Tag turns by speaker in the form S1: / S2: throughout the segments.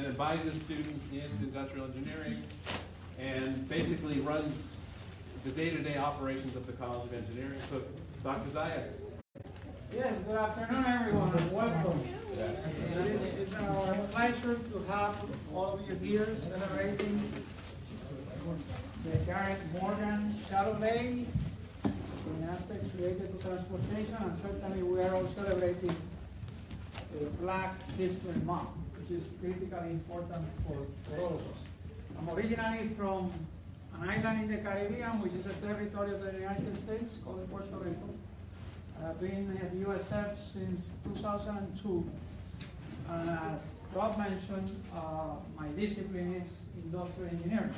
S1: and advises students in industrial engineering, and basically runs the day-to-day operations of the College of Engineering. So, Dr. Zayas.
S2: Yes, good afternoon, everyone, and welcome. It's our pleasure to have all of you here celebrating the Garrett Morgan Shadow Day in aspects related to transportation, and certainly we are all celebrating Black History Month, which is critically important for all of us. I'm originally from an island in the Caribbean, which is a territory of the United States called Puerto Rico. I've been at USF since 2002, and as Rob mentioned, my discipline is industrial engineering.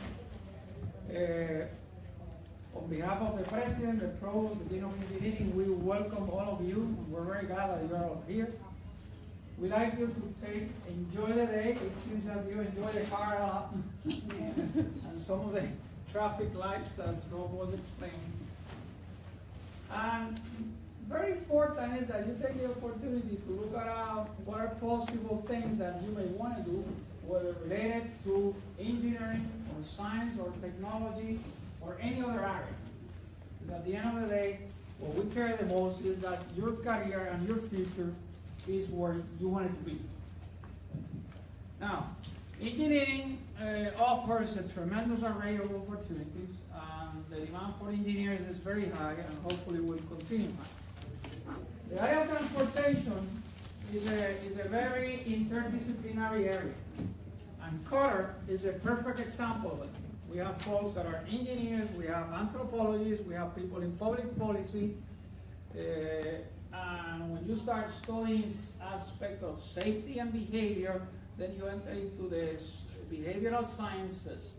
S2: On behalf of the President, the Provost, the Dean of Engineering, we welcome all of you. We're very glad that you are all here. We'd like you to enjoy the day. It seems that you enjoy the car a lot, and some of the traffic lights, as Rob was explaining. And very important is that you take the opportunity to look at what are possible things that you may want to do, whether related to engineering or science or technology or any other area. Because at the end of the day, what we care the most is that your career and your future is where you want it to be. Now, engineering offers a tremendous array of opportunities, and the demand for engineers is very high, and hopefully will continue high. The area of transportation is a very interdisciplinary area, and CUTR is a perfect example of it. We have folks that are engineers, we have anthropologists, we have people in public policy, and when you start studying aspects of safety and behavior, then you enter into the behavioral sciences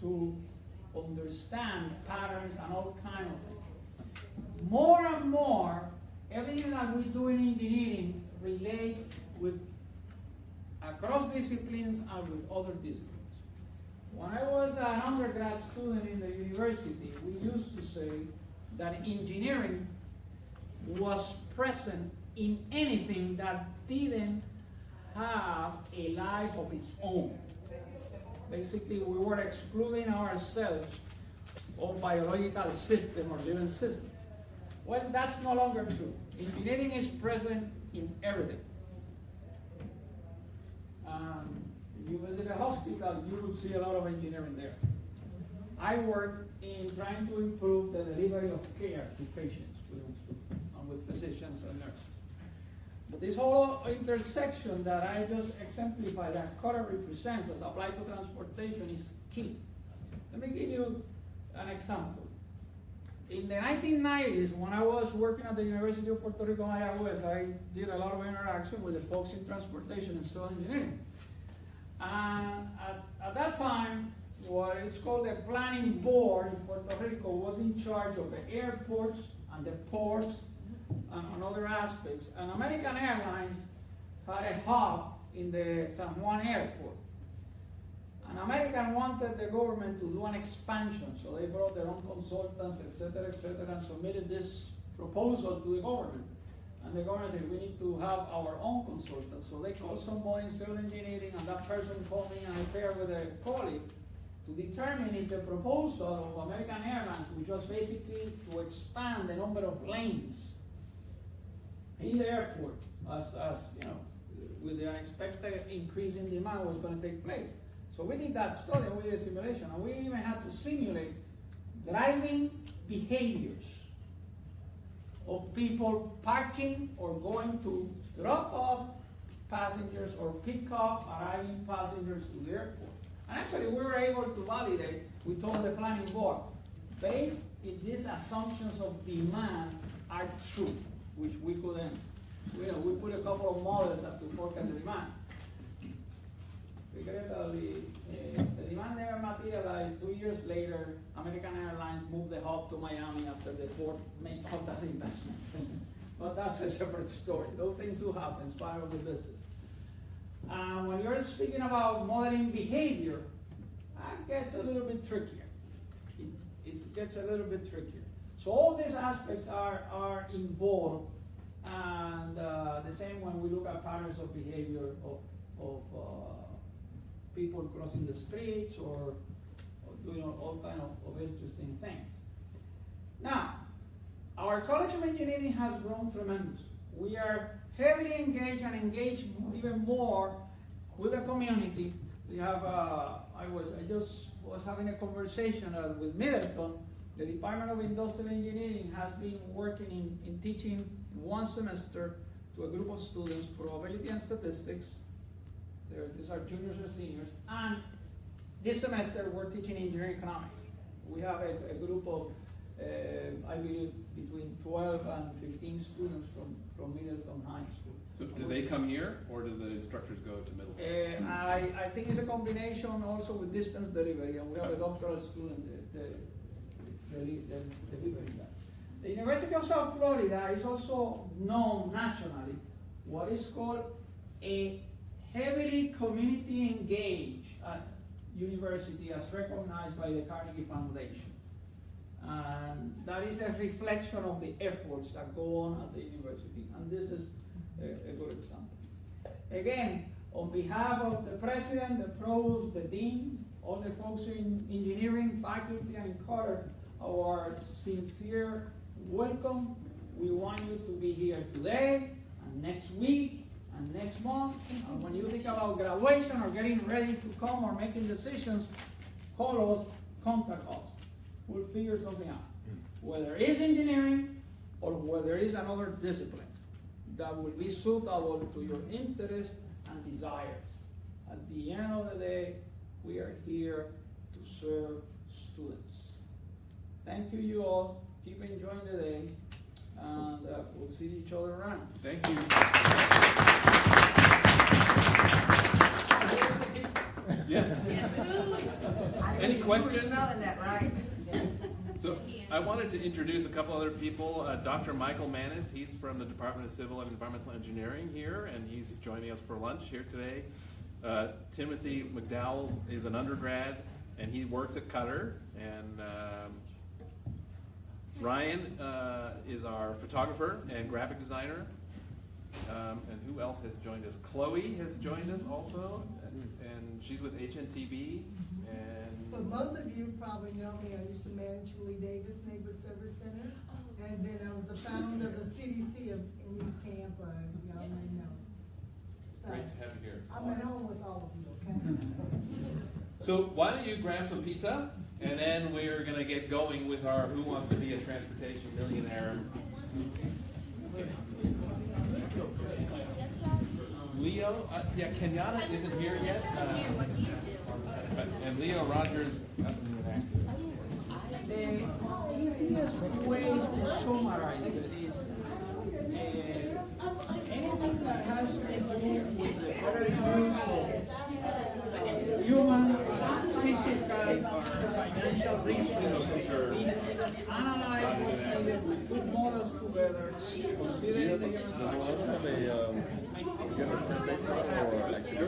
S2: to understand patterns and all kinds of things. More and more, everything that we do in engineering relates with across disciplines and with other disciplines. When I was an undergrad student in the university, we used to say that engineering was present in anything that didn't have a life of its own. Basically, we were excluding ourselves of biological system or living system. Well, that's no longer true. Engineering is present in everything. If you visit a hospital, you will see a lot of engineering there. I work in trying to improve the delivery of care to patients with physicians and nurses. But this whole intersection that I just exemplified, that CUTR represents as applied to transportation, is key. Let me give you an example. In the 1990s, when I was working at the University of Puerto Rico, IOS, I did a lot of interaction with the folks in transportation and civil engineering. And at that time, what is called the planning board in Puerto Rico was in charge of the airports and the ports and other aspects. And American Airlines had a hub in the San Juan airport. And American wanted the government to do an expansion, so they brought their own consultants, et cetera, and submitted this proposal to the government. And the government said, we need to have our own consultants. So they called somebody in civil engineering, and that person called me, and I paired with a colleague to determine if the proposal of American Airlines, which was basically to expand the number of lanes in the airport, as you know, with the unexpected increase in demand was going to take place. So we did that study, we did a simulation, and we even had to simulate driving behaviors of people parking or going to drop off passengers or pick up arriving passengers to the airport. And actually, we were able to validate, we told the planning board, based if these assumptions of demand are true, which we couldn't, we put a couple of models to forecast the demand. The demand never materialized. 2 years later, American Airlines moved the hub to Miami after the port made all that investment. But that's a separate story. Those things do happen, it's part of the business. When you're speaking about modeling behavior, that gets a little bit trickier. It gets a little bit trickier. So all these aspects are involved, and the same when we look at patterns of behavior of people crossing the streets or doing all kind of interesting things. Now, our College of Engineering has grown tremendously. We are heavily engaged and engaged even more with the community. We have, I just was having a conversation with Middleton. The Department of Industrial Engineering has been working in teaching one semester to a group of students probability and statistics. These are juniors or seniors. And this semester we're teaching engineering economics. We have a group of, I believe, between 12 and 15 students from Middleton High School.
S1: So do they come here, or do the instructors go to Middleton?
S2: I think it's a combination also with distance delivery, and we have a doctoral student delivering that. The University of South Florida is also known nationally what is called a heavily community engaged university as recognized by the Carnegie Foundation. And that is a reflection of the efforts that go on at the university. And this is a good example. Again, on behalf of the president, the provost, the dean, all the folks in engineering, faculty, and CUTR, our sincere welcome. We want you to be here today, and next week, and next month. And when you think about graduation or getting ready to come or making decisions, call us, contact us. We'll figure something out. Whether it's engineering or whether it's another discipline that will be suitable to your interests and desires. At the end of the day, we are here to serve students. Thank you all. Keep enjoying the day, and we'll see each other around.
S1: Thank you. Yes. Any questions?
S3: Smelling that, right?
S1: So I wanted to introduce a couple other people. Dr. Michael Manis, he's from the Department of Civil and Environmental Engineering here, and he's joining us for lunch here today. Timothy McDowell is an undergrad, and he works at CUTR. And Ryan is our photographer and graphic designer. And who else has joined us? Chloe has joined us also, and she's with HNTB.
S3: But most of you probably know me. I used to manage Willie Davis Neighborhood Service Center, and then I was the founder of the CDC in East Tampa. Y'all may know. So
S1: Great to have you here.
S3: I'm at home with all of you. Okay.
S1: So why don't you grab some pizza, and then we're going to get going with our Who Wants to Be a Transportation Millionaire. Leo, yeah, Kenyatta isn't here yet. And Leo Rogers hasn't even active.
S2: The easiest ways to summarize it is anything that has to do with the use of human, physical, or financial resources being analyzed what's needed, we put models together, consider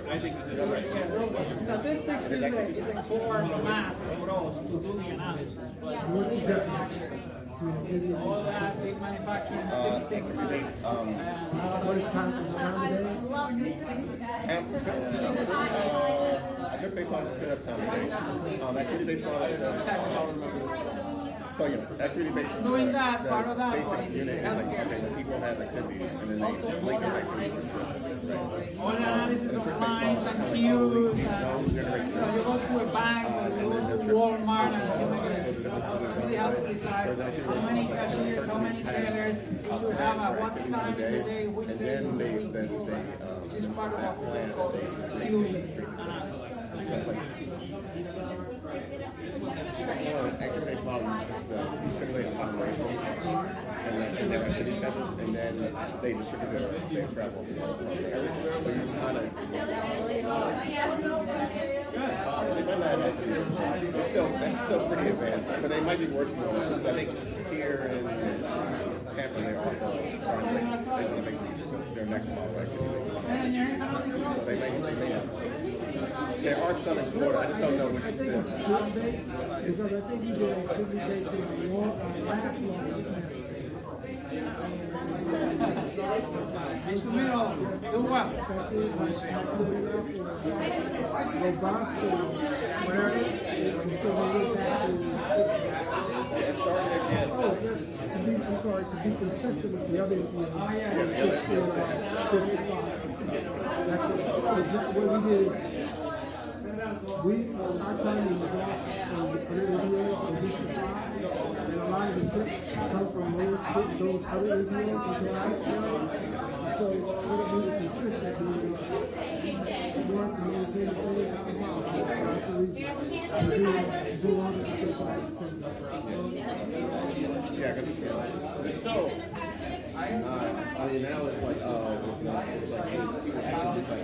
S1: I think this is right.
S2: Statistics is a core math for us to do the analysis. All that big manufacturing, 6 Sigma, what is
S4: I took based on the setup time. Activity based on so yeah, activity based.
S2: Doing that, part of that
S4: basic unit is like okay, when people have activities and then they link activities.
S2: all the analysis of lines and cues, and you go to a bank, you go to Walmart, and you really have to decide how many cashiers, how many tellers you should have at what time of the day, which day of the week. It's part of what we call queuing analysis.
S4: Activity-based model is simulate an operation and their activity patterns, and then they distribute their travel. So you're trying to. That's still pretty advanced, but they might be working on it. I think here in Tampa they're also trying to make their next model activity. So they may have. There are some in Florida, I just don't know which cities.
S5: Because I think you do activity more
S2: Do well.
S5: robust and whatever. And so they went back to.
S4: Yeah, it started again.
S5: Oh, yes. I'm sorry, to be consistent with the other EPAs.
S2: Oh, yeah.
S5: District 5. That's what we did. Our time was dropped from the other EPAs and District 5. And a lot of the trips come from those other EPAs into our area. So what we were consistent with we want to maintain the same do all the things like the same.
S4: Yeah, because it's still. I mean, now it's like, it's not. It's like,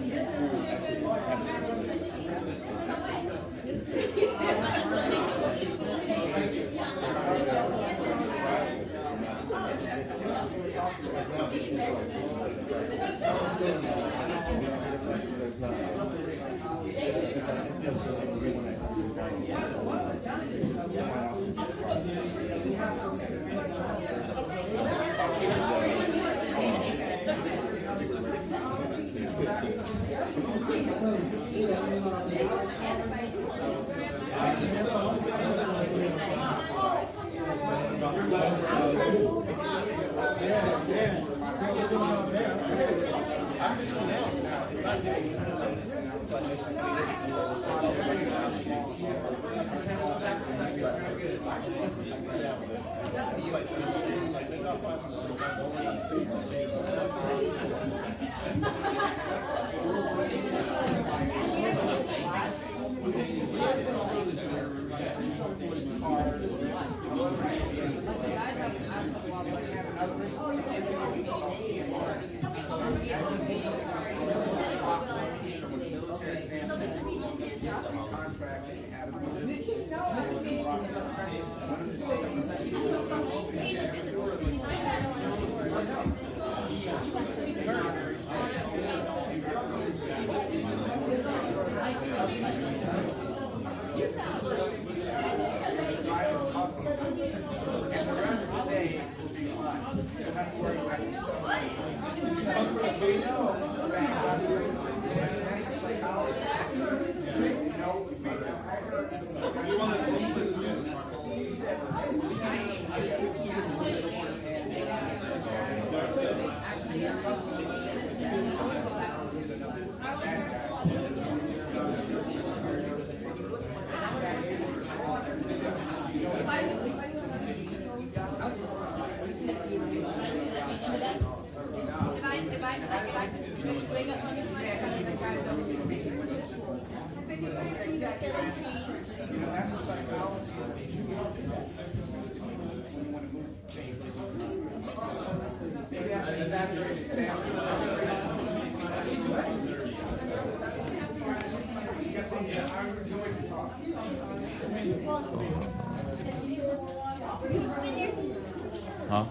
S6: Huh?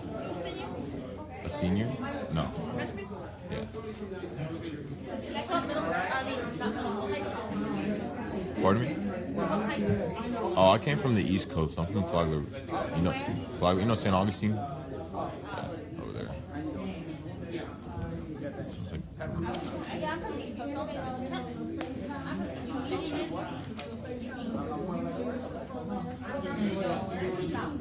S6: A senior? No. Yeah.
S7: Like what middle, I mean, not middle school, high school.
S6: Pardon me?
S7: What high school?
S6: Oh, I came from the East Coast. I'm from Flagler. You know, Flagler. You know St. Augustine? Yeah, over there. So it's like,
S7: Yeah, I'm from the East Coast also. I'm from the East Coast also. South.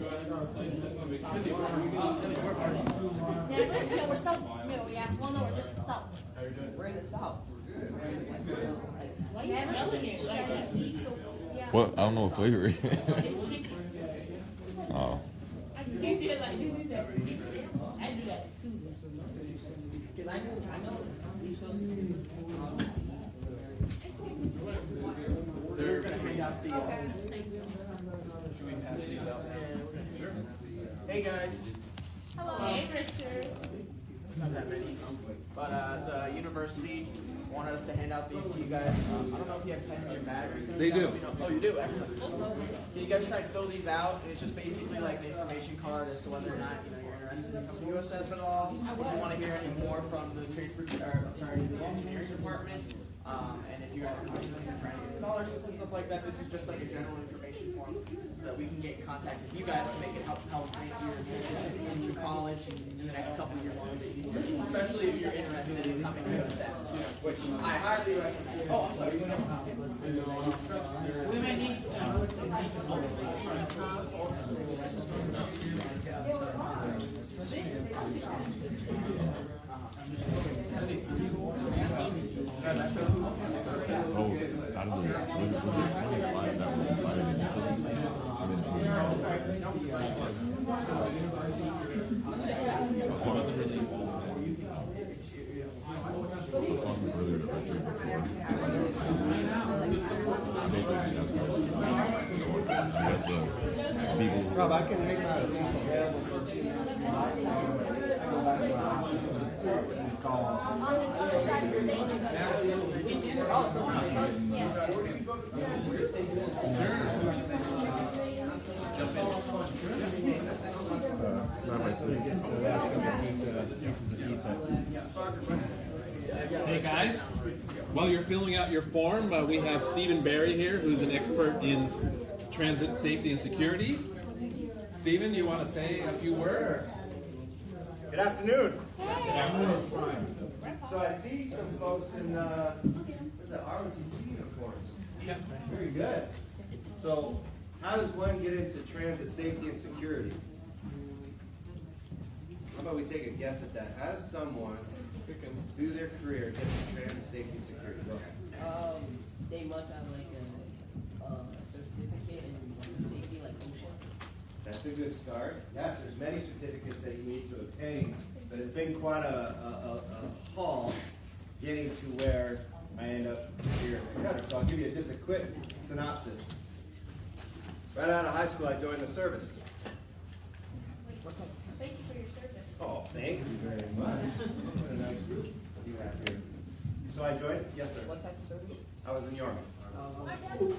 S7: Yeah, we're south. No, yeah. Well, no, we're just south. We're in the south. Why are you smelling it? Yeah.
S6: what? I don't know what flavor it is.
S7: It's chicken.
S6: Oh.
S7: I do that too. Because I know.
S2: They're gonna hang out the.
S7: Okay, thank you.
S2: Should we pass these out now? Sure. Hey guys.
S7: Hello. Hey, Richard.
S8: Not that many, but the university wanted us to hand out these to you guys. I don't know if you have pens in your bag or anything.
S2: They do.
S8: Oh, you do? Excellent. So you guys try to fill these out, and it's just basically like the information card as to whether or not you're interested in coming to USF at all. If you want to hear any more from the the engineering department, and if you guys are trying to get scholarships and stuff like that, this is just like a general information form so that we can get in contact with you guys to make it help make your transition into college in the next couple of years a little bit easier, especially if you're interested in coming to USF, which I highly recommend. Oh, I'm sorry.
S6: out of the 25 that were invited initially, and then wasn't really earlier to frustrate before.
S4: Rob, I can make my available for call.
S1: Hey guys, while you're filling out your form, we have Stephen Barry here, who's an expert in transit safety and security. Stephen, you want to say a few words?
S9: Good afternoon.
S1: Good afternoon.
S9: So I see some folks in the ROTC uniforms.
S1: Yeah.
S9: Very good. So how does one get into transit safety and security? How about we take a guess at that? How does someone, through their career, get into transit safety and security? Go ahead.
S10: They must have like a certificate in safety, like OSHA.
S9: That's a good start. Yes, there's many certificates that you need to obtain, but it's been quite a haul getting to where I end up here at the CUTR. So I'll give you just a quick synopsis. Right out of high school, I joined the service.
S7: Thank you for your service.
S9: Oh, thank you very much. What a nice group you have here. So I joined, yes sir.
S10: What type of service?
S9: I was in the Army.
S7: My dad was too.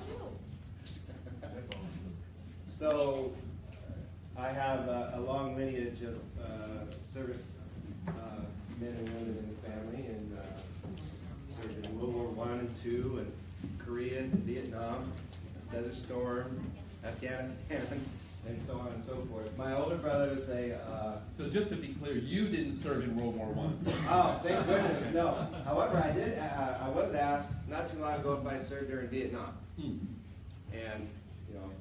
S9: So I have a long lineage of service men and women in the family, and served in World War I and II, and Korea, Vietnam, Desert Storm, Afghanistan, and so on and so forth. My older brother is a...
S1: So just to be clear, you didn't serve in World War I.
S9: Oh, thank goodness, no. However, I did. I was asked not too long ago if I served during Vietnam, and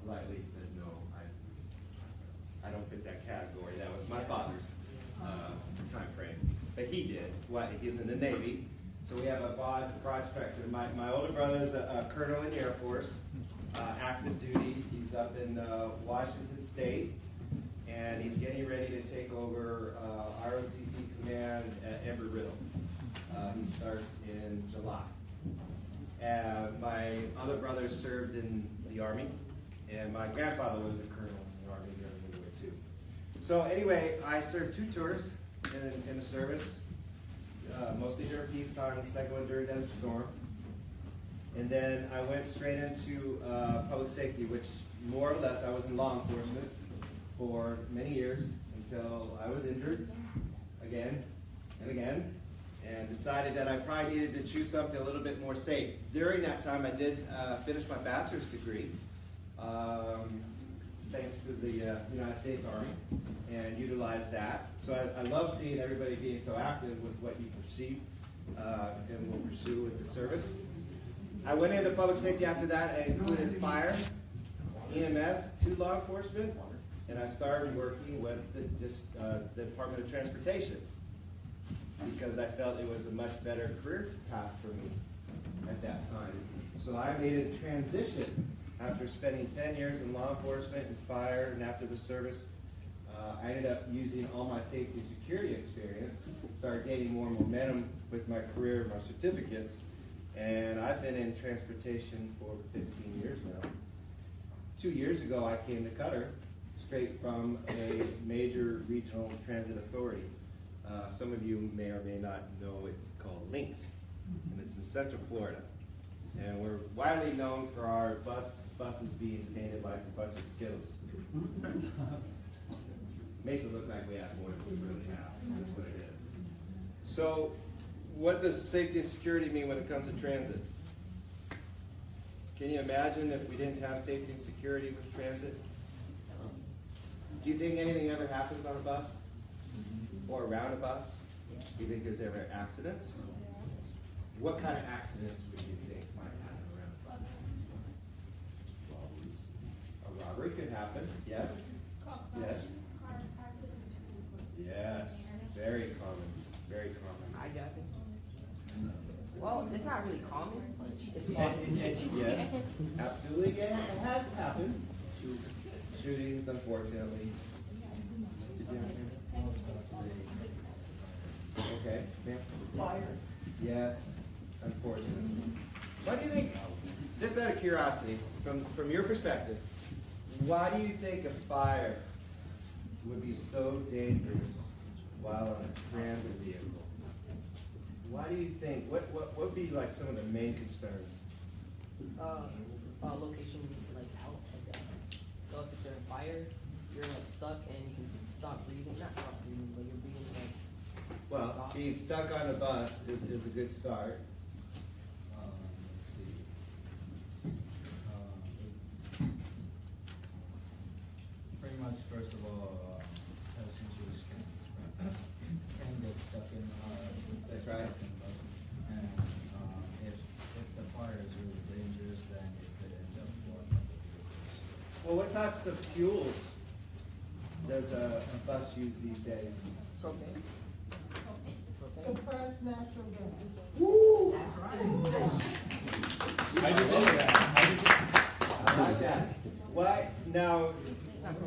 S9: rightly said no. I don't fit that category. That was my father's time frame, but he did. He's in the Navy, so we have a broad spectrum. My older brother is a colonel in the Air Force, active duty. He's up in Washington State, and he's getting ready to take over ROTC command at Embry-Riddle. He starts in July. My other brother served in the Army, and my grandfather was a colonel in the Army during World War II. So anyway, I served 2 tours in the service, mostly during peacetime, the second one during Desert Storm. And then I went straight into public safety, which more or less I was in law enforcement for many years until I was injured again and again, and decided that I probably needed to choose something a little bit more safe. During that time, I did finish my bachelor's degree, thanks to the United States Army, and utilized that. So I love seeing everybody being so active with what you perceive and will pursue with the service. I went into public safety after that. I included fire, EMS, 2 law enforcement, and I started working with the Department of Transportation because I felt it was a much better career path for me at that time. So I made a transition after spending 10 years in law enforcement and fire, and after the service, I ended up using all my safety and security experience, started gaining more momentum with my career, my certificates, and I've been in transportation for 15 years now. 2 years ago, I came to CUTR straight from a major regional transit authority. Some of you may or may not know it's called Lynx, and it's in Central Florida. And we're widely known for our buses being painted like a bunch of Skittles. Makes it look like we have more than we really have. That's what it is. So, what does safety and security mean when it comes to transit? Can you imagine if we didn't have safety and security with transit? Do you think anything ever happens on a bus? Or around a bus? Do you think there's ever accidents? What kind of accidents would you think might happen around a bus? A robbery could happen, yes. Yes. Yes.
S10: Well, it's not really common, but it's possible.
S9: Yes, absolutely. It has happened. Shootings, unfortunately. Okay, ma'am?
S3: Fire.
S9: Yes, unfortunately. Why do you think, just out of curiosity, from your perspective, why do you think a fire would be so dangerous while on a transit vehicle? Why do you think, what would be like some of the main concerns?
S10: Location, like out, like that. So if it's a fire, you're like stuck and you can stop breathing. Not stop breathing, but you're breathing like.
S9: Well,
S10: stop.
S9: being stuck on a bus is a good start.
S5: Let's see. Pretty much, first of all, passengers can get stuck in
S9: That's right.
S5: stuck in the bus. And if the fire is really dangerous, then it could end up blowing up the vehicles.
S9: Well, what types of fuels does a bus use these days?
S10: Propane.
S3: Compressed natural gas.
S9: Woo!
S3: That's right.
S9: I do that. I like that. Why? Now,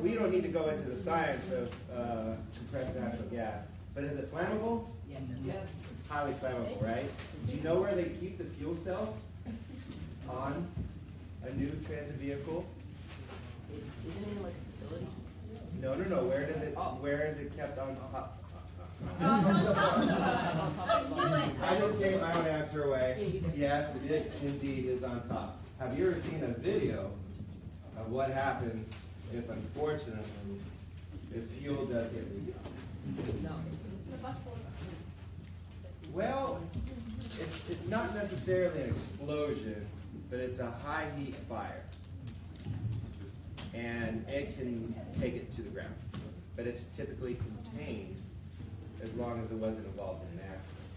S9: we don't need to go into the science of compressed natural gas, but is it flammable?
S10: Yes.
S3: Yes.
S9: Highly flammable, right? Do you know where they keep the fuel cells on a new transit vehicle?
S10: Isn't it in like a facility?
S9: No. Where is it kept on top? I just gave my own answer away. Yes, it indeed is on top. Have you ever seen a video of what happens if, unfortunately, the fuel does get leaked?
S10: No.
S9: Well, it's not necessarily an explosion, but it's a high heat fire. And it can take it to the ground. But it's typically contained as long as it wasn't involved in an accident.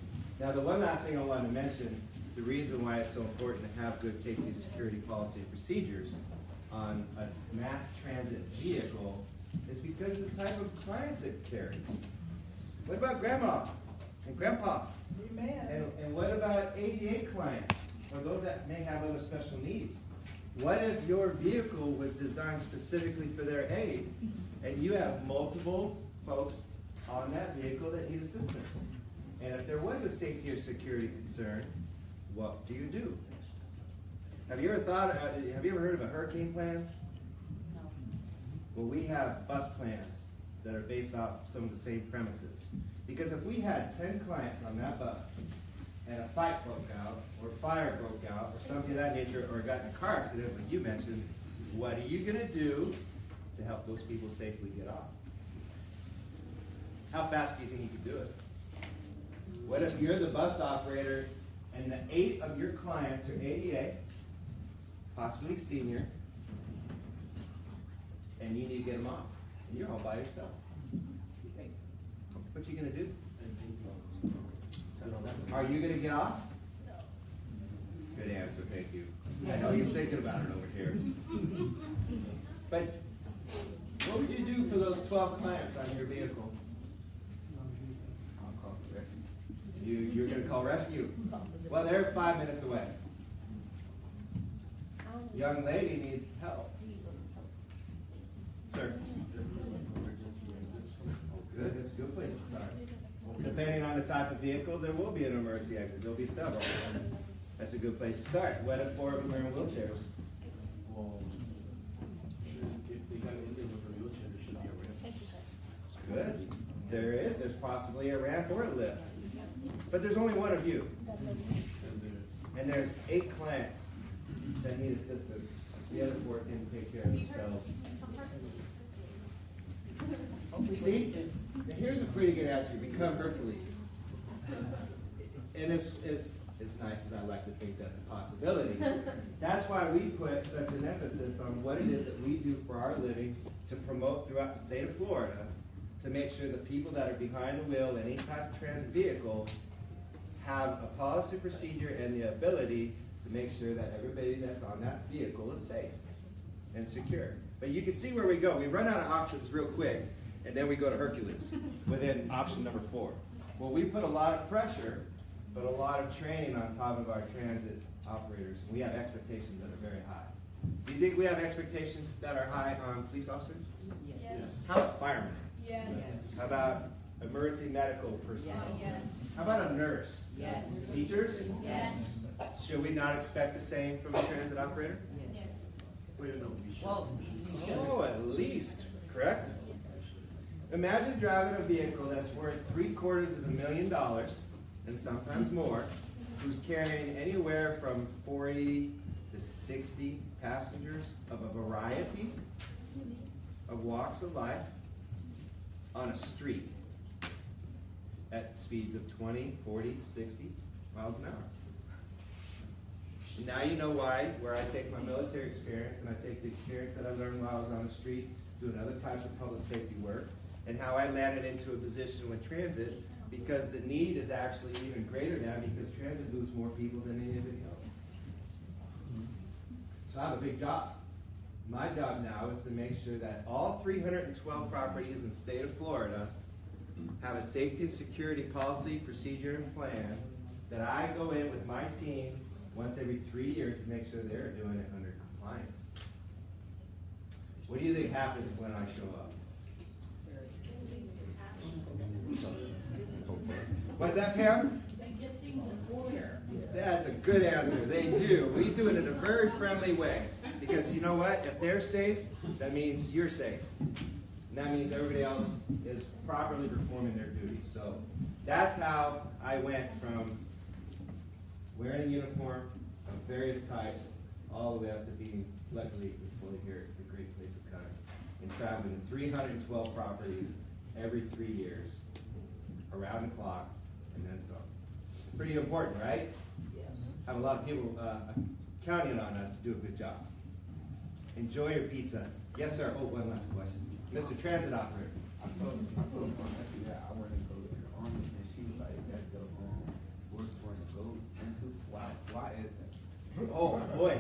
S9: Now, the one last thing I wanted to mention, the reason why it's so important to have good safety and security policy and procedures on a mass transit vehicle is because of the type of clients it carries. What about grandma and grandpa?
S3: Amen.
S9: And what about ADA clients or those that may have other special needs? What if your vehicle was designed specifically for their aid and you have multiple folks on that vehicle that need assistance? And if there was a safety or security concern, what do you do? Have you ever heard of a hurricane plan?
S10: No.
S9: Well, we have bus plans that are based off some of the same premises. Because if we had 10 clients on that bus and a fight broke out, or fire broke out, or something of that nature, or got in a car accident, like you mentioned, what are you gonna do to help those people safely get off? How fast do you think you could do it? What if you're the bus operator and the 8 of your clients are ADA, possibly senior, and you need to get them off, and you're all by yourself? What you gonna do? Are you gonna get off? Good answer, thank you. I know he's thinking about it over here. But what would you do for those 12 clients on your vehicle? You're gonna call rescue. Well, they're 5 minutes away. Young lady needs help. Sir. Good, that's a good place to start. Depending on the type of vehicle, there will be an emergency exit. There'll be several. That's a good place to start. What if 4 of them are in wheelchairs?
S11: Well, if they got in with a wheelchair, there should be a ramp.
S9: Good. There is. There's possibly a ramp or a lift. But there's only one of you. And there's 8 clients that need assistance. The other 4 can take care of themselves. See? Now here's a pretty good answer. Become Hercules. And as nice as I like to think that's a possibility, that's why we put such an emphasis on what it is that we do for our living to promote throughout the state of Florida to make sure the people that are behind the wheel in any type of transit vehicle have a policy procedure and the ability to make sure that everybody that's on that vehicle is safe and secure. But you can see where we go. We run out of options real quick, and then we go to Hercules within option number 4. Well, we put a lot of pressure but a lot of training on top of our transit operators. We have expectations that are very high. Do you think we have expectations that are high on police officers?
S7: Yes.
S9: How about firemen?
S7: Yes.
S9: How about emergency medical personnel?
S7: Yes.
S9: How about a nurse?
S7: Yes.
S9: Teachers?
S7: Yes.
S9: Should we not expect the same from a transit operator?
S7: Yes.
S11: Wait, no, we should.
S10: Well,
S9: Oh, at least, correct? Imagine driving a vehicle that's worth $750,000 and sometimes more, who's carrying anywhere from 40 to 60 passengers of a variety of walks of life on a street at speeds of 20, 40, 60 miles an hour. Now you know why, where I take my military experience and I take the experience that I learned while I was on the street doing other types of public safety work, and how I landed into a position with transit, because the need is actually even greater now because transit moves more people than anybody else. So I have a big job. My job now is to make sure that all 312 properties in the state of Florida have a safety and security policy, procedure, and plan that I go in with my team once every 3 years to make sure they're doing it under compliance. What do you think happens when I show up? What's that, Pam?
S7: They get things in order.
S9: That's a good answer. They do. We do it in a very friendly way. Because you know what? If they're safe, that means you're safe. And that means everybody else is properly performing their duties. So that's how I went from wearing a uniform of various types all the way up to being, luckily, fully here at the great place of CUTR, and traveling to 312 properties every 3 years, around the clock, and then some. Pretty important, right?
S10: yes.
S9: Have a lot of people counting on us to do a good job. Enjoy your pizza. Yes, sir. Oh, one last question. Mr. Transit Operator.
S5: I told him, yeah, I want to go to the army, and she was like, that's the worst one to go into. Why is that?
S9: Oh, boy.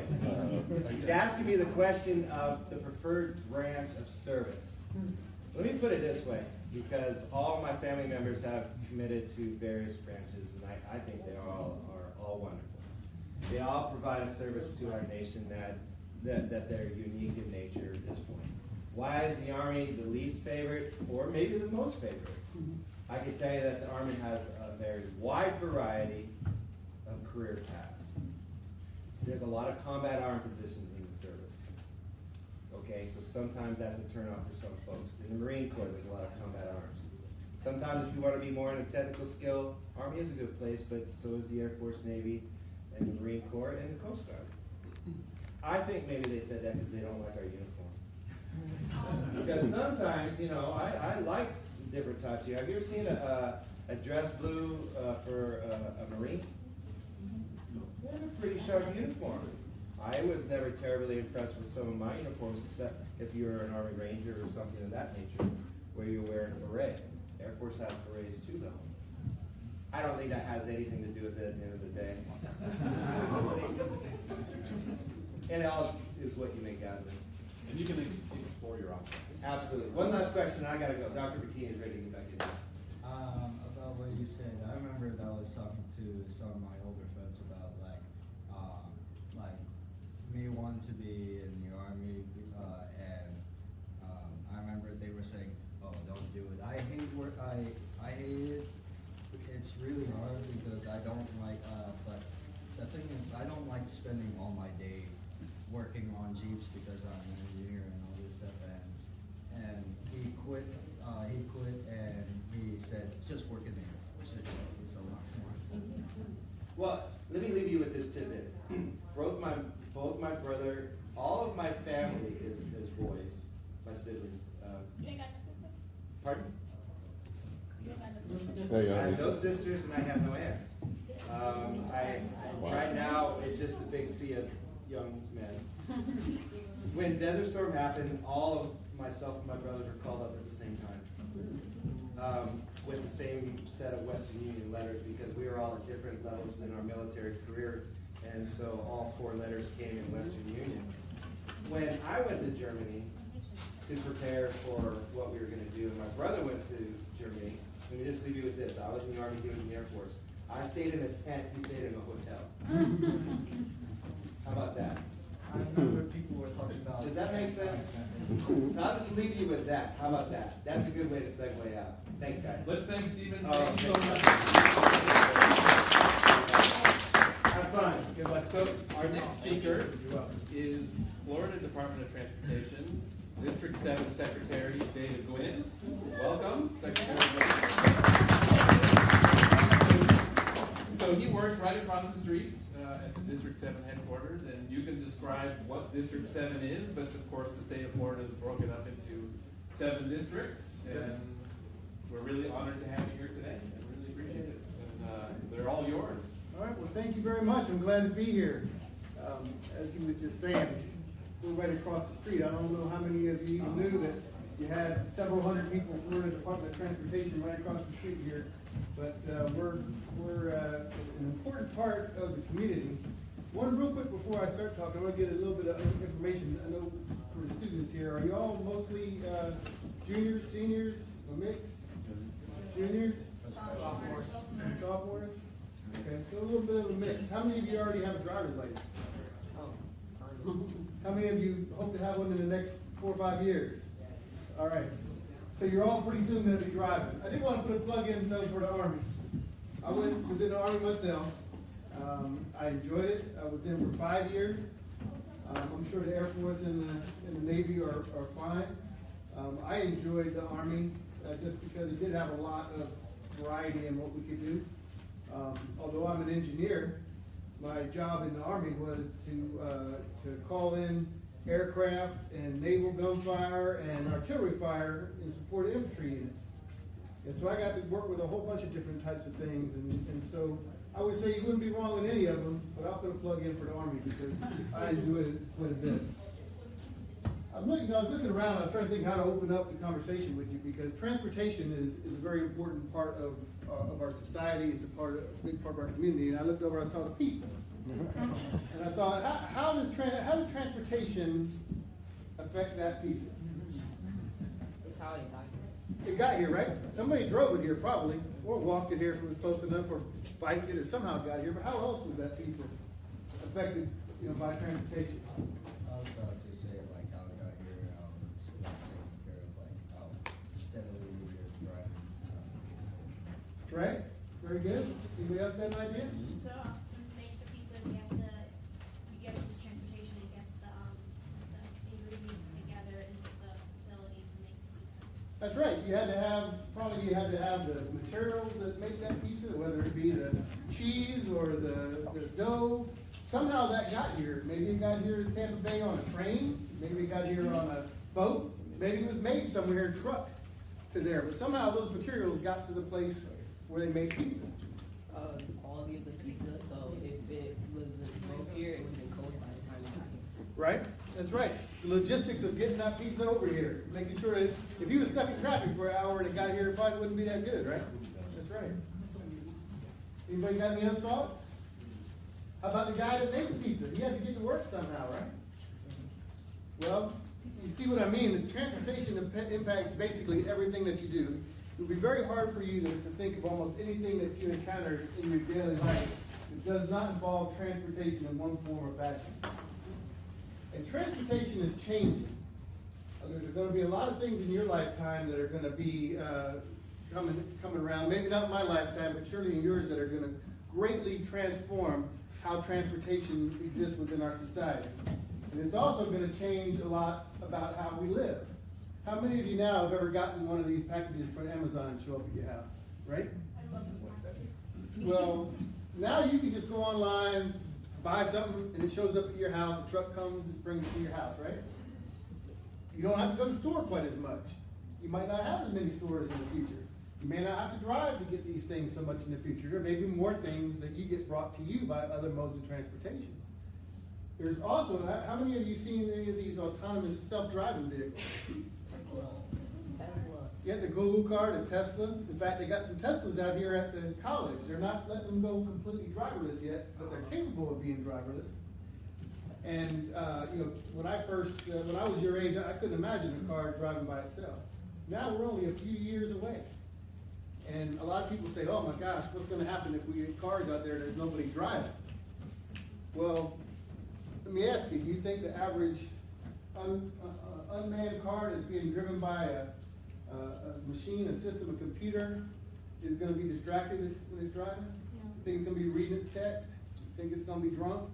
S9: He's asking me the question of the preferred branch of service. Let me put it this way, because all of my family members have committed to various branches, and I think they are all wonderful. They all provide a service to our nation that they're unique in nature at this point. Why is the Army the least favorite, or maybe the most favorite? I can tell you that the Army has a very wide variety of career paths. There's a lot of combat arm positions in the service. Okay, so sometimes that's a turnoff for some folks. In the Marine Corps, there's a lot of combat arms. Sometimes if you want to be more in a technical skill, Army is a good place, but so is the Air Force, Navy, and the Marine Corps, and the Coast Guard. I think maybe they said that because they don't like our uniform. Because sometimes, you know, I like different types here. Have you ever seen a dress blue for a Marine? They have a pretty sharp uniform. I was never terribly impressed with some of my uniforms, except if you're an Army Ranger or something of that nature, where you're wearing a beret. Air Force has berets too, though. I don't think that has anything to do with it at the end of the day. And it all is what you make out of it.
S11: And you can explore your options.
S9: Absolutely. One last question, I gotta go. Dr. Bettini is ready to get back in.
S12: About what you said, I remember that I was talking to some of my older friends about like me wanting to be in the Army, and I remember they were saying, "Oh, don't do it." I hate work. I hate it. It's really hard because I don't like. But the thing is, I don't like spending all my day working on Jeeps because I'm an engineer and all this stuff. And he quit. He quit and he said, "Just work in the Air Force. It's a lot more."
S9: Well, let me leave you with this tidbit. Both my brother, all of my family is boys, my siblings.
S7: You ain't got no sister?
S9: Pardon?
S7: You ain't got no sister?
S9: I have no sisters and I have no aunts. Right now, it's just a big sea of young men. When Desert Storm happened, all of myself and my brothers were called up at the same time, with the same set of Western Union letters, because we were all at different levels in our military career, and so all 4 letters came in Western Union. When I went to Germany to prepare for what we were going to do, and my brother went to Germany, let me just leave you with this. I was in the Army, he was in the Air Force. I stayed in a tent, he stayed in a hotel. How about that?
S12: I remember people were talking about.
S9: Does that make sense? So I'll just leave you with that. How about that? That's a good way to segue out. Thanks, guys.
S1: Let's thank Stephen.
S9: Oh,
S1: Thank you so much.
S9: Have fun. Good luck.
S1: So our next speaker is Florida Department of Transportation, District 7 Secretary David Gwynn. Welcome, Secretary. So he works right across the street at the District 7 headquarters, and you can describe what District 7 is, but of course the state of Florida is broken up into 7 districts, and we're really honored to have you here today, and really appreciate it. And they're all yours.
S13: All right, well, thank you very much. I'm glad to be here. As he was just saying, we're right across the street. I don't know how many of you even knew that you had several hundred people from Florida Department of Transportation right across the street here. But we're an important part of the community. One real quick before I start talking, I want to get a little bit of information. I know for the students here, are you all mostly juniors, seniors, a mix? Juniors? Sophomores. Sophomores? Okay, so a little bit of a mix. How many of you already have a driver's license? How many of you hope to have one in the next 4 or 5 years? All right. So you're all pretty soon going to be driving. I did want to put a plug in though for the Army. I was in the Army myself. I enjoyed it. I was in for 5 years. I'm sure the Air Force and the Navy are fine. I enjoyed the Army just because it did have a lot of variety in what we could do. Although I'm an engineer, my job in the Army was to call in aircraft and naval gunfire and artillery fire in support of infantry units. And so I got to work with a whole bunch of different types of things, and so I would say you wouldn't be wrong in any of them, but I'll put a plug in for the Army because I enjoyed it quite a bit. I was looking around, I was trying to think how to open up the conversation with you because transportation is a very important part of our society. It's a big part of our community. And I looked over, I saw the people, and I thought, how does transportation affect that pizza?
S10: It's how it got
S13: It got here, right? Somebody drove it here probably, or walked it here if it was close enough, or biked it, or somehow got here. But how else was that pizza affected, by transportation?
S12: I was about to say like how it got here, it's not taken care of, like how steadily you're driving.
S13: Right? Very good. Anybody else have an idea?
S7: So to make the pizza, you have to use transportation to get the ingredients together into the facility to make the pizza.
S13: That's right. You had to have the materials that make that pizza, whether it be the cheese or the dough. Somehow that got here. Maybe it got here to Tampa Bay on a train. Maybe it got here on a boat. Maybe it was made somewhere and trucked to there. But somehow those materials got to the place where they make pizza.
S10: the quality of the pizza, so if it was broke here, it would have been cold by the time it was eaten.
S13: Right? That's right. The logistics of getting that pizza over here, making sure that if you were stuck in traffic for an hour and it got here, it probably wouldn't be that good, right? That's right. Anybody got any other thoughts? How about the guy that made the pizza? He had to get to work somehow, right? Well, you see what I mean? The transportation impacts basically everything that you do. It would be very hard for you to think of almost anything that you encounter in your daily life that does not involve transportation in one form or fashion. And transportation is changing. There's going to be a lot of things in your lifetime that are going to be coming around. Maybe not in my lifetime, but surely in yours that are going to greatly transform how transportation exists within our society. And it's also going to change a lot about how we live. How many of you now have ever gotten one of these packages from Amazon show up at your house, right? Well, now you can just go online, buy something, and it shows up at your house. The truck comes and brings it to your house, right? You don't have to go to the store quite as much. You might not have as many stores in the future. You may not have to drive to get these things so much in the future. There may be more things that you get brought to you by other modes of transportation. There's also, how many of you seen any of these autonomous self-driving vehicles?
S10: Tesla.
S13: Yeah, the Google car, the Tesla. In fact, they got some Teslas out here at the college. They're not letting them go completely driverless yet, but they're capable of being driverless. And when I was your age, I couldn't imagine a car driving by itself. Now we're only a few years away. And a lot of people say, oh my gosh, what's gonna happen if we get cars out there and there's nobody driving? Well, let me ask you, do you think the average unmanned car that's being driven by a machine, a system, a computer, is gonna be distracted when it's driving? You think it's gonna be reading its text? You think it's gonna be drunk?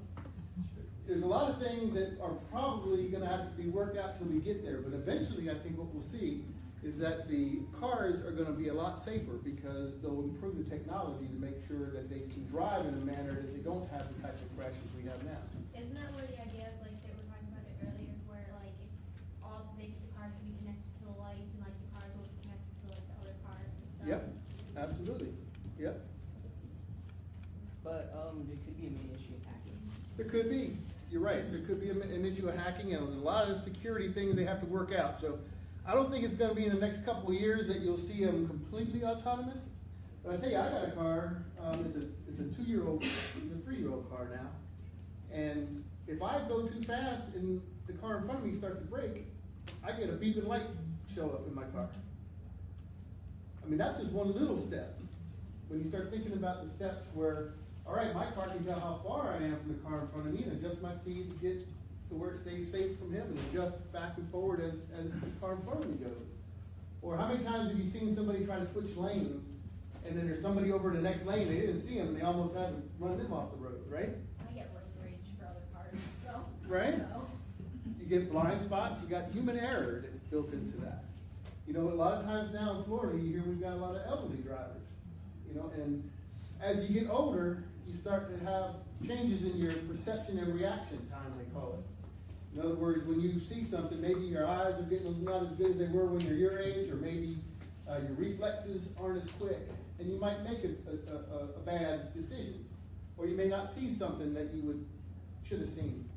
S13: There's a lot of things that are probably gonna have to be worked out till we get there, but eventually I think what we'll see is that the cars are gonna be a lot safer because they'll improve the technology to make sure that they can drive in a manner that they don't have the types of crashes we have now.
S7: Isn't that where the idea, like they were talking about it earlier, where like it's all maybe the cars can be connected to the lights and like the cars will be connected to like the other cars and stuff?
S13: Yep, absolutely, yep.
S10: But there could be a main issue of hacking.
S13: There could be, you're right, there could be an issue of hacking and a lot of security things they have to work out. So I don't think it's gonna be in the next couple of years that you'll see them completely autonomous. But I tell you, I got a car, it's a 2-year-old, it's a 3-year-old car now. And if I go too fast and the car in front of me starts to brake, I get a beeping light show up in my car. I mean, that's just one little step. When you start thinking about the steps where, all right, my car can tell how far I am from the car in front of me and adjust my speed to get to where it stays safe from him and adjust back and forward as the car in front of me goes. Or how many times have you seen somebody try to switch lane and then there's somebody over in the next lane, they didn't see him and they almost had to run them off the road, right?
S7: I get road rage for other cars, so.
S13: Right?
S7: So.
S13: You get blind spots, you got human error that's built into that. You know, a lot of times now in Florida, you hear we've got a lot of elderly drivers. You know, and as you get older, you start to have changes in your perception and reaction time, they call it. In other words, when you see something, maybe your eyes are getting not as good as they were when you're your age, or maybe your reflexes aren't as quick, and you might make a bad decision. Or you may not see something that you should have seen.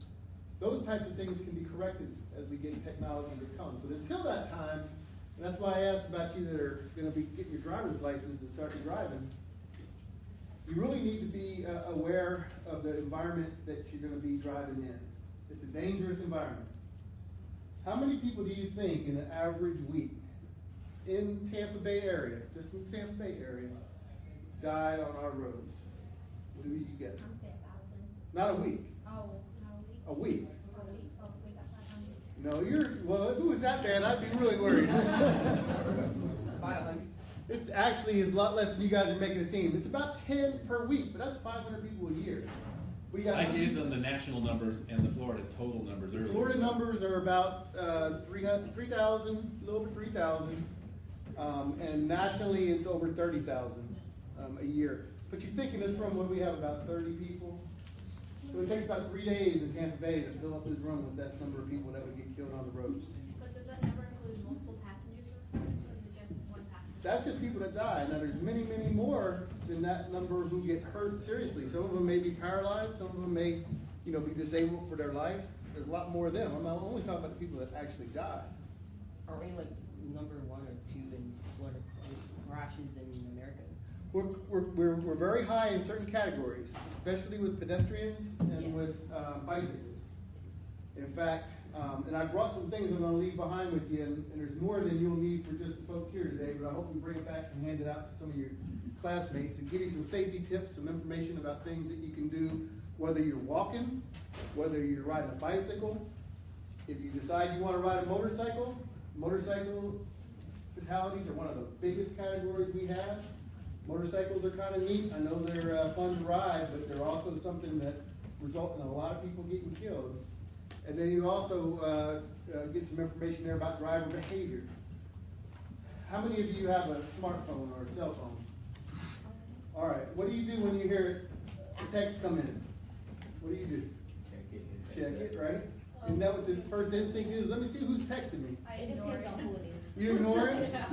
S13: Those types of things can be corrected as we get technology that comes. But until that time, and that's why I asked about you that are going to be getting your driver's license and start driving, you really need to be aware of the environment that you're going to be driving in. It's a dangerous environment. How many people do you think in an average week in Tampa Bay area, just in the Tampa Bay area, die on our roads? What do you guess?
S7: I'm saying 1,000.
S13: Not a week.
S7: Oh, not a week?
S13: A week.
S7: A week? Oh, we got 500.
S13: No, well, if it was that bad, I'd be really worried.
S10: 500.
S13: This actually is a lot less than you guys are making it seem. It's about 10 per week, but that's 500 people a year.
S1: I gave them the national numbers and the Florida total numbers earlier.
S13: Florida numbers are about 3,000, a little over 3,000. And nationally, it's over 30,000 a year. But you're thinking this room, what do we have, about 30 people? So it takes about 3 days in Tampa Bay to fill up this room with that number of people that would get killed on the roads.
S7: But does that never include multiple passengers, or is it just one passenger?
S13: That's just people that die. Now there's many, many more than that number who get hurt seriously. Some of them may be paralyzed, some of them may, be disabled for their life. There's a lot more of them. I'm not only talking about the people that actually die.
S10: Aren't we like number 1 or 2 in Florida crashes in America?
S13: We're very high in certain categories, especially with pedestrians and with bicyclists. In fact, and I brought some things I'm going to leave behind with you, and there's more than you'll need for just the folks here today, but I hope we bring it back and hand it out to some of your classmates and give you some safety tips, some information about things that you can do, whether you're walking, whether you're riding a bicycle. If you decide you want to ride a motorcycle fatalities are one of the biggest categories we have. Motorcycles are kind of neat. I know they're fun to ride, but they're also something that result in a lot of people getting killed. And then you also get some information there about driver behavior. How many of you have a smartphone or a cell phone? All right. What do you do when you hear a text come in? What do you do? Check it, right? Isn't that what the first instinct is? Let me see who's texting me.
S7: I ignore it. Who it is.
S13: You ignore it?
S7: Yeah.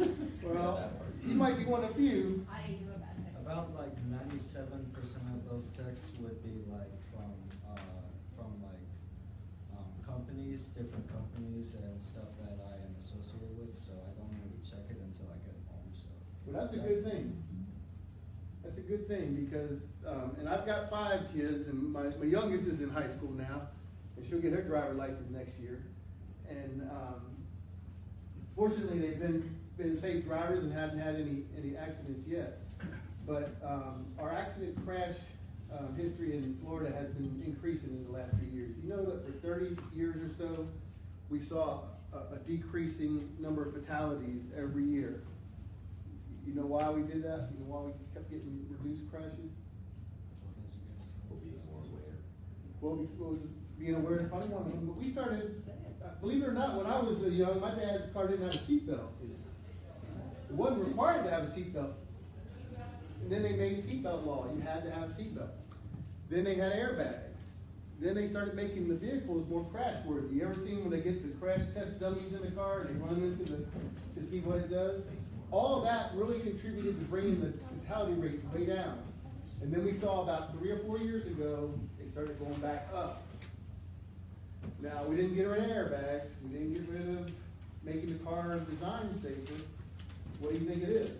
S13: Well, you might be one of few.
S7: I do a bad text.
S12: About like 97% of those texts would be like from companies, different companies and stuff that I am associated with, so I don't really check it until I get home. So
S13: Well, that's a good thing. That's a good thing because, and I've got 5 kids, and my youngest is in high school now, and she'll get her driver's license next year. And fortunately, they've been been safe drivers and haven't had any accidents yet. But our accident crash history in Florida has been increasing in the last few years. You know that for 30 years or so, we saw a decreasing number of fatalities every year. You know why we did that? You know why we kept getting reduced crashes? Well, being aware is probably one of them. But we started, believe it or not, when I was young, my dad's car didn't have a seatbelt. It wasn't required to have a seatbelt. And then they made seatbelt law. You had to have a seatbelt. Then they had airbags. Then they started making the vehicles more crash worthy. You ever seen when they get the crash test dummies in the car and they run into to see what it does? All of that really contributed to bringing the fatality rates way down. And then we saw about 3 or 4 years ago, they started going back up. Now, we didn't get rid of airbags. We didn't get rid of making the car designed safer. What do you think it is?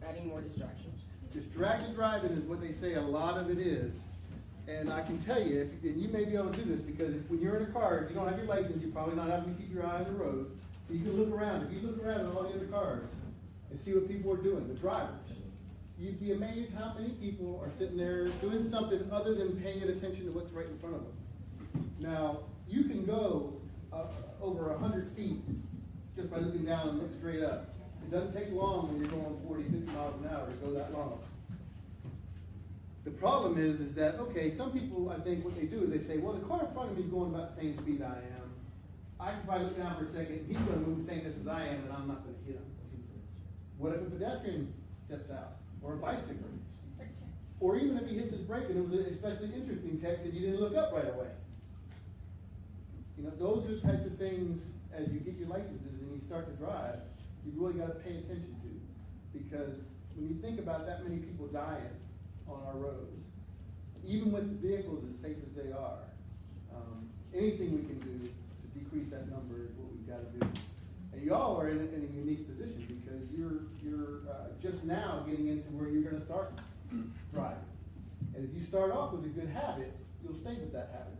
S10: Adding more distractions.
S13: Distracted driving is what they say a lot of it is. And I can tell you, and you may be able to do this, because when you're in a car, if you don't have your license, you're probably not having to keep your eye on the road. So you can look around. If you look around at all the other cars and see what people are doing, the drivers, you'd be amazed how many people are sitting there doing something other than paying attention to what's right in front of them. Now, you can go over 100 feet just by looking down and look straight up. It doesn't take long when you're going 40, 50 miles an hour to go that long. The problem is that, okay, some people, I think what they do is they say, well, the car in front of me is going about the same speed I am. I can probably look down for a second, he's going to move the same distance as I am, and I'm not going to hit him. What if a pedestrian steps out, or a bicycle? Or even if he hits his brake, and it was an especially interesting text, and you didn't look up right away. You know, those are the types of things, as you get your licenses and you start to drive, you really got to pay attention to. Because when you think about that many people dying on our roads, even with vehicles as safe as they are, anything we can do to decrease that number is what we've got to do. And you all are in a unique position because you're just now getting into where you're going to start driving. And if you start off with a good habit, you'll stay with that habit.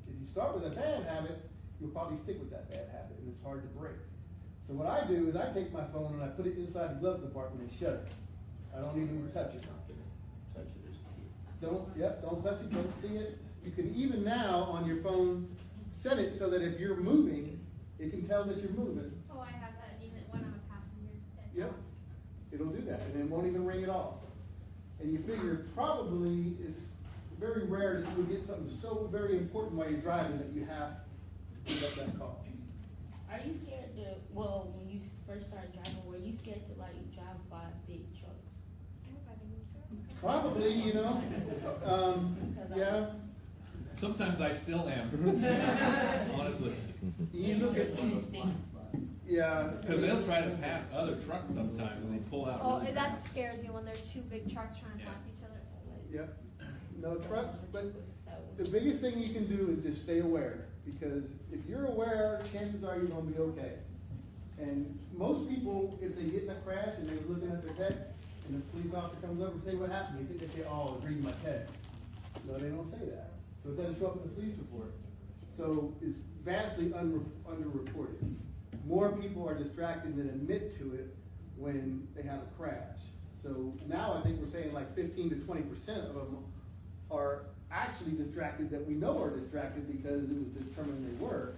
S13: If you start with a bad habit, you'll probably stick with that bad habit, and it's hard to break. So what I do is I take my phone and I put it inside the glove compartment and shut it. I don't even touch it. Don't touch it, don't see it. You can even now on your phone set it so that if you're moving, it can tell that you're moving.
S7: Oh, I have that even when I'm a passenger.
S13: Yep, it'll do that, and it won't even ring at all. And you figure probably it's very rare that you would get something so very important while you're driving that you have to pick up that call.
S14: Are you scared to, well, when you first started driving, were you scared to like drive by big trucks?
S13: Probably, you know, yeah.
S1: Sometimes I still am, honestly.
S13: You look at, yeah.
S1: Because they'll try to pass other trucks sometimes and they pull out.
S7: Oh,
S1: really
S7: that
S1: fast.
S7: scares me when there's two big trucks trying to pass each other.
S13: Yep, no trucks, but the biggest thing you can do is just stay aware, because if you're aware, chances are you're gonna be okay. And most people, if they get in a crash and they're looking at their text, and the police officer comes over and say, what happened? You think they say, oh, I was reading my text. No, they don't say that. So it doesn't show up in the police report. So it's vastly underreported. More people are distracted than admit to it when they have a crash. So now I think we're saying like 15 to 20% of them are actually distracted that we know are distracted because it was determined they were.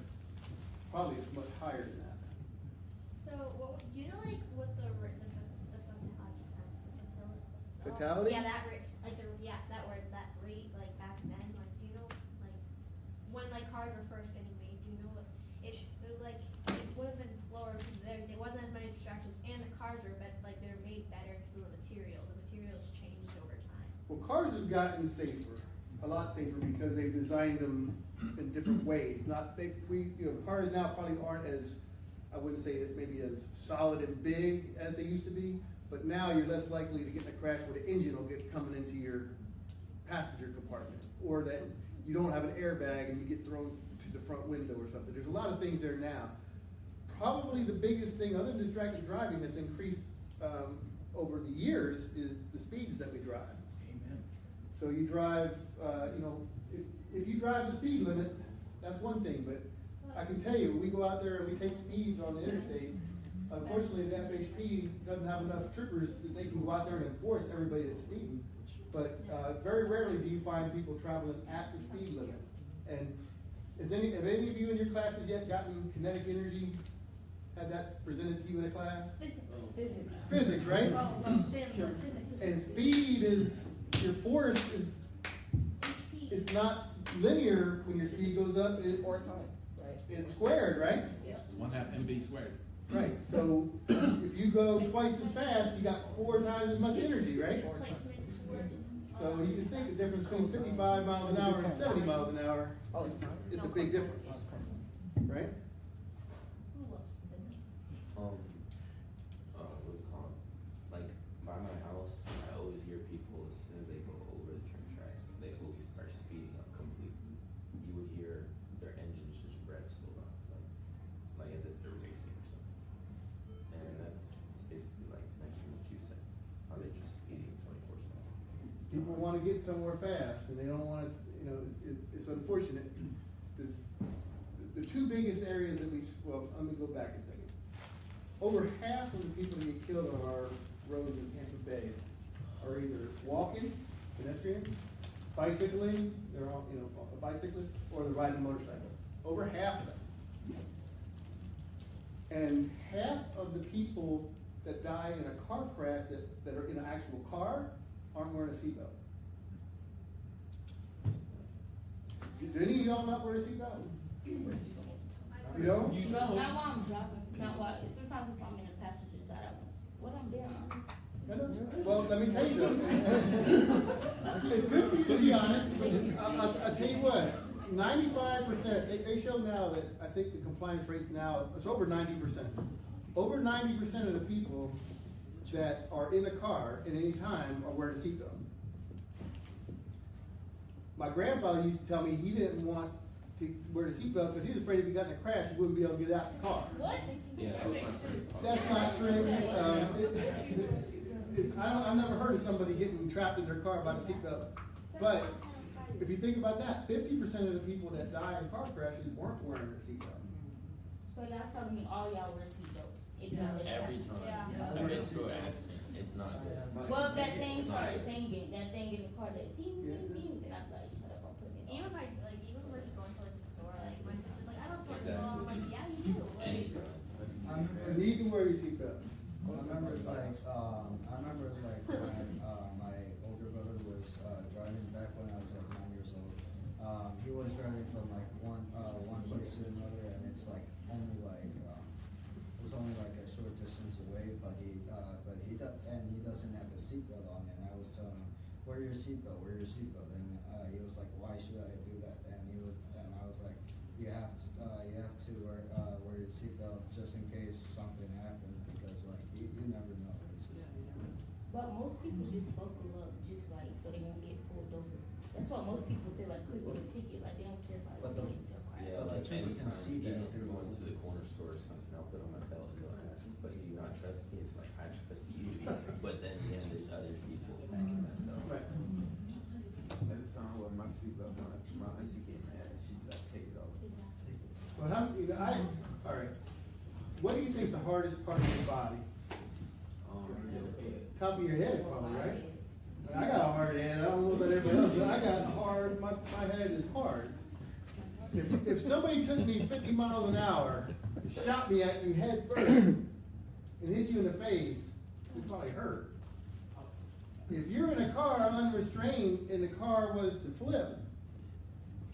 S13: Probably it's much higher than that.
S7: So, what do you know, like, what the
S13: Fatality?
S7: yeah, that rate, like that word, that rate, like back then, like, do you know, like, when like cars were first getting made, do you know what it would have been slower because there wasn't as many distractions, and the cars were like they're made better because of the material. The materials changed over time.
S13: Well, cars have gotten safer, a lot safer, because they've designed them in different ways. Cars now probably aren't as, I wouldn't say maybe as solid and big as they used to be, but now you're less likely to get in a crash where the engine will get coming into your passenger compartment, or that you don't have an airbag and you get thrown to the front window or something. There's a lot of things there now. Probably the biggest thing, other than distracted driving, that's increased over the years is the speeds that we drive.
S2: Amen.
S13: So you drive, if you drive the speed limit, that's one thing, but I can tell you, we go out there and we take speeds on the interstate. Unfortunately, the FHP doesn't have enough troopers that they can go out there and enforce everybody that's speeding. But very rarely do you find people traveling at the speed limit. And have any of you in your classes yet gotten kinetic energy? Had that presented to you in a class?
S14: Physics.
S13: Physics, right?
S7: Oh, well, sim, but physics.
S13: And speed is, your force is, it's not linear when your speed goes up, it's squared, right?
S14: Yes.
S1: 1/2 MV squared.
S13: Right, so if you go twice as fast, you got 4 times as much energy, right?
S7: Displacement is worse.
S13: So you can think the difference between 55 miles an hour and 70 miles an hour is a big difference, right?
S7: Who loves physics?
S11: What's it called? Like, by my house, I always hear people, as soon as they go over the train tracks, they always start speeding up completely. You would hear their engines just rev slow up, like as if they're racing or something. And it's basically like connecting what you said. Are they just speeding 24/7?
S13: People want to get somewhere fast, and they don't want to, you know, it's unfortunate. The 2 biggest areas that well, let me go back a second. Over half of the people that get killed on our roads in Tampa Bay are either walking, pedestrians, bicycling, they're all, you know, a bicyclist, or they're riding a motorcycle. Over half of them. And half of the people that die in a car crash that are in an actual car aren't wearing a seatbelt. Do any of y'all not wear a seatbelt? You know?
S14: No, not while I'm driving. Not while. Sometimes if I'm in the passenger side, what I'm doing.
S13: Well, let me tell you though. It's good for you to be honest. I'll tell you what. 95%. They show now that I think the compliance rate now is over 90%. Over 90% of the people that are in a car at any time are wearing a seatbelt. My grandfather used to tell me he didn't want to wear the seatbelt because he was afraid if he got in a crash, he wouldn't be able to get out of the car.
S14: What?
S11: Yeah, that makes sense.
S13: That's not true. I've never heard of somebody getting trapped in their car by the seatbelt. But if you think about that, 50% of the people that die in car crashes weren't wearing a seatbelt.
S14: So y'all telling me all y'all wear seatbelts?
S11: Every time.
S14: Yeah.
S11: Every school asks me, it's not good.
S14: Well, if that thing started singing, that thing in the car, that ding, ding, ding, then I'm like, shut up, I'm putting it on.
S7: Even if even if we're just going to like the store, like my sister's like, I don't store
S11: Exactly.
S7: well. I'm like, yeah, you do. Like,
S11: Anytime.
S13: You need to wear your seatbelt.
S12: I remember when my older brother was driving back when I was like 9 years old. He was driving from like one place to another, and it's like only like a short distance away. But he doesn't have a seatbelt on. And I was telling him, "Wear your seatbelt. Wear your seatbelt." And he was like, "Why should I do that?" And I was like, "You have to wear your seatbelt just in case something happens, because like you never know."
S14: But most people just buckle up, just like, so they won't get pulled over. That's what most people say, like, quick get a ticket, like, they don't care about
S12: But
S14: it until crash.
S11: Yeah, like
S12: But you can
S11: anytime,
S12: see
S11: even
S12: that
S11: if you're going
S12: through-
S11: to the corner store or something, I'll put on my belt and go ask, but you do not trust me, it's like, I trust you, but then again, there's other people that can mess up.
S13: Right.
S4: Every time I wear my seatbelt, my auntie get mad, she like take it off.
S13: Well, all right. What do you think is the hardest part of your body? Top of your head, probably, right? I got a hard head. I don't know about everybody else, but I got hard. My head is hard. If somebody took me 50 miles an hour, shot me at you head first, and hit you in the face, it probably hurt. If you're in a car unrestrained and the car was to flip,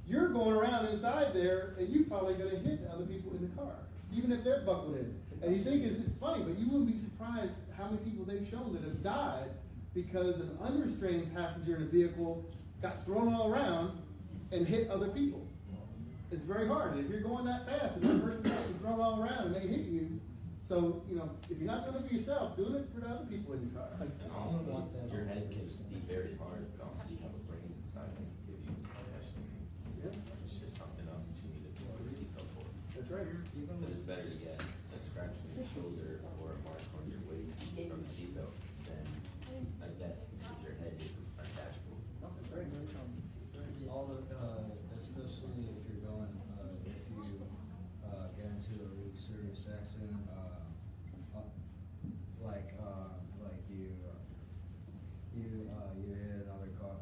S13: you're going around inside there, and you're probably going to hit the other people in the car, even if they're buckled in. And you think it's funny, but you wouldn't be surprised how many people they've shown that have died because an unrestrained passenger in a vehicle got thrown all around and hit other people. It's very hard. If you're going that fast and that person's getting thrown all around and they hit you, so, you know, if you're not doing it for yourself, doing it for the other people in your car.
S11: And also, your head can be very hard, but also you have a brain inside that can give you concussion.
S13: Yeah.
S11: It's just something else that you need to put a seatbelt for.
S13: That's right.
S11: But it's better to get a scratch on your shoulder or a mark on your waist from the seatbelt than a death because your head is unattachable.
S12: That's right. All the especially if you're going, if you accident, like you hit another car,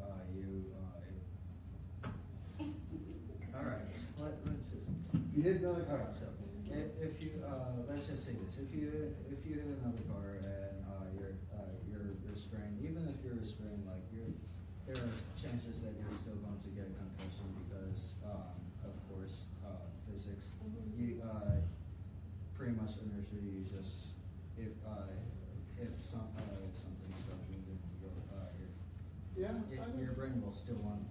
S12: all right, let's just.
S13: You hit another car.
S12: All right, so if you let's just say this: if you hit another car and you're sprained, even if you're sprained, like there are chances that you're still going to get a concussion because of course physics. You pretty much inertia. You just if something stops moving, your brain will still want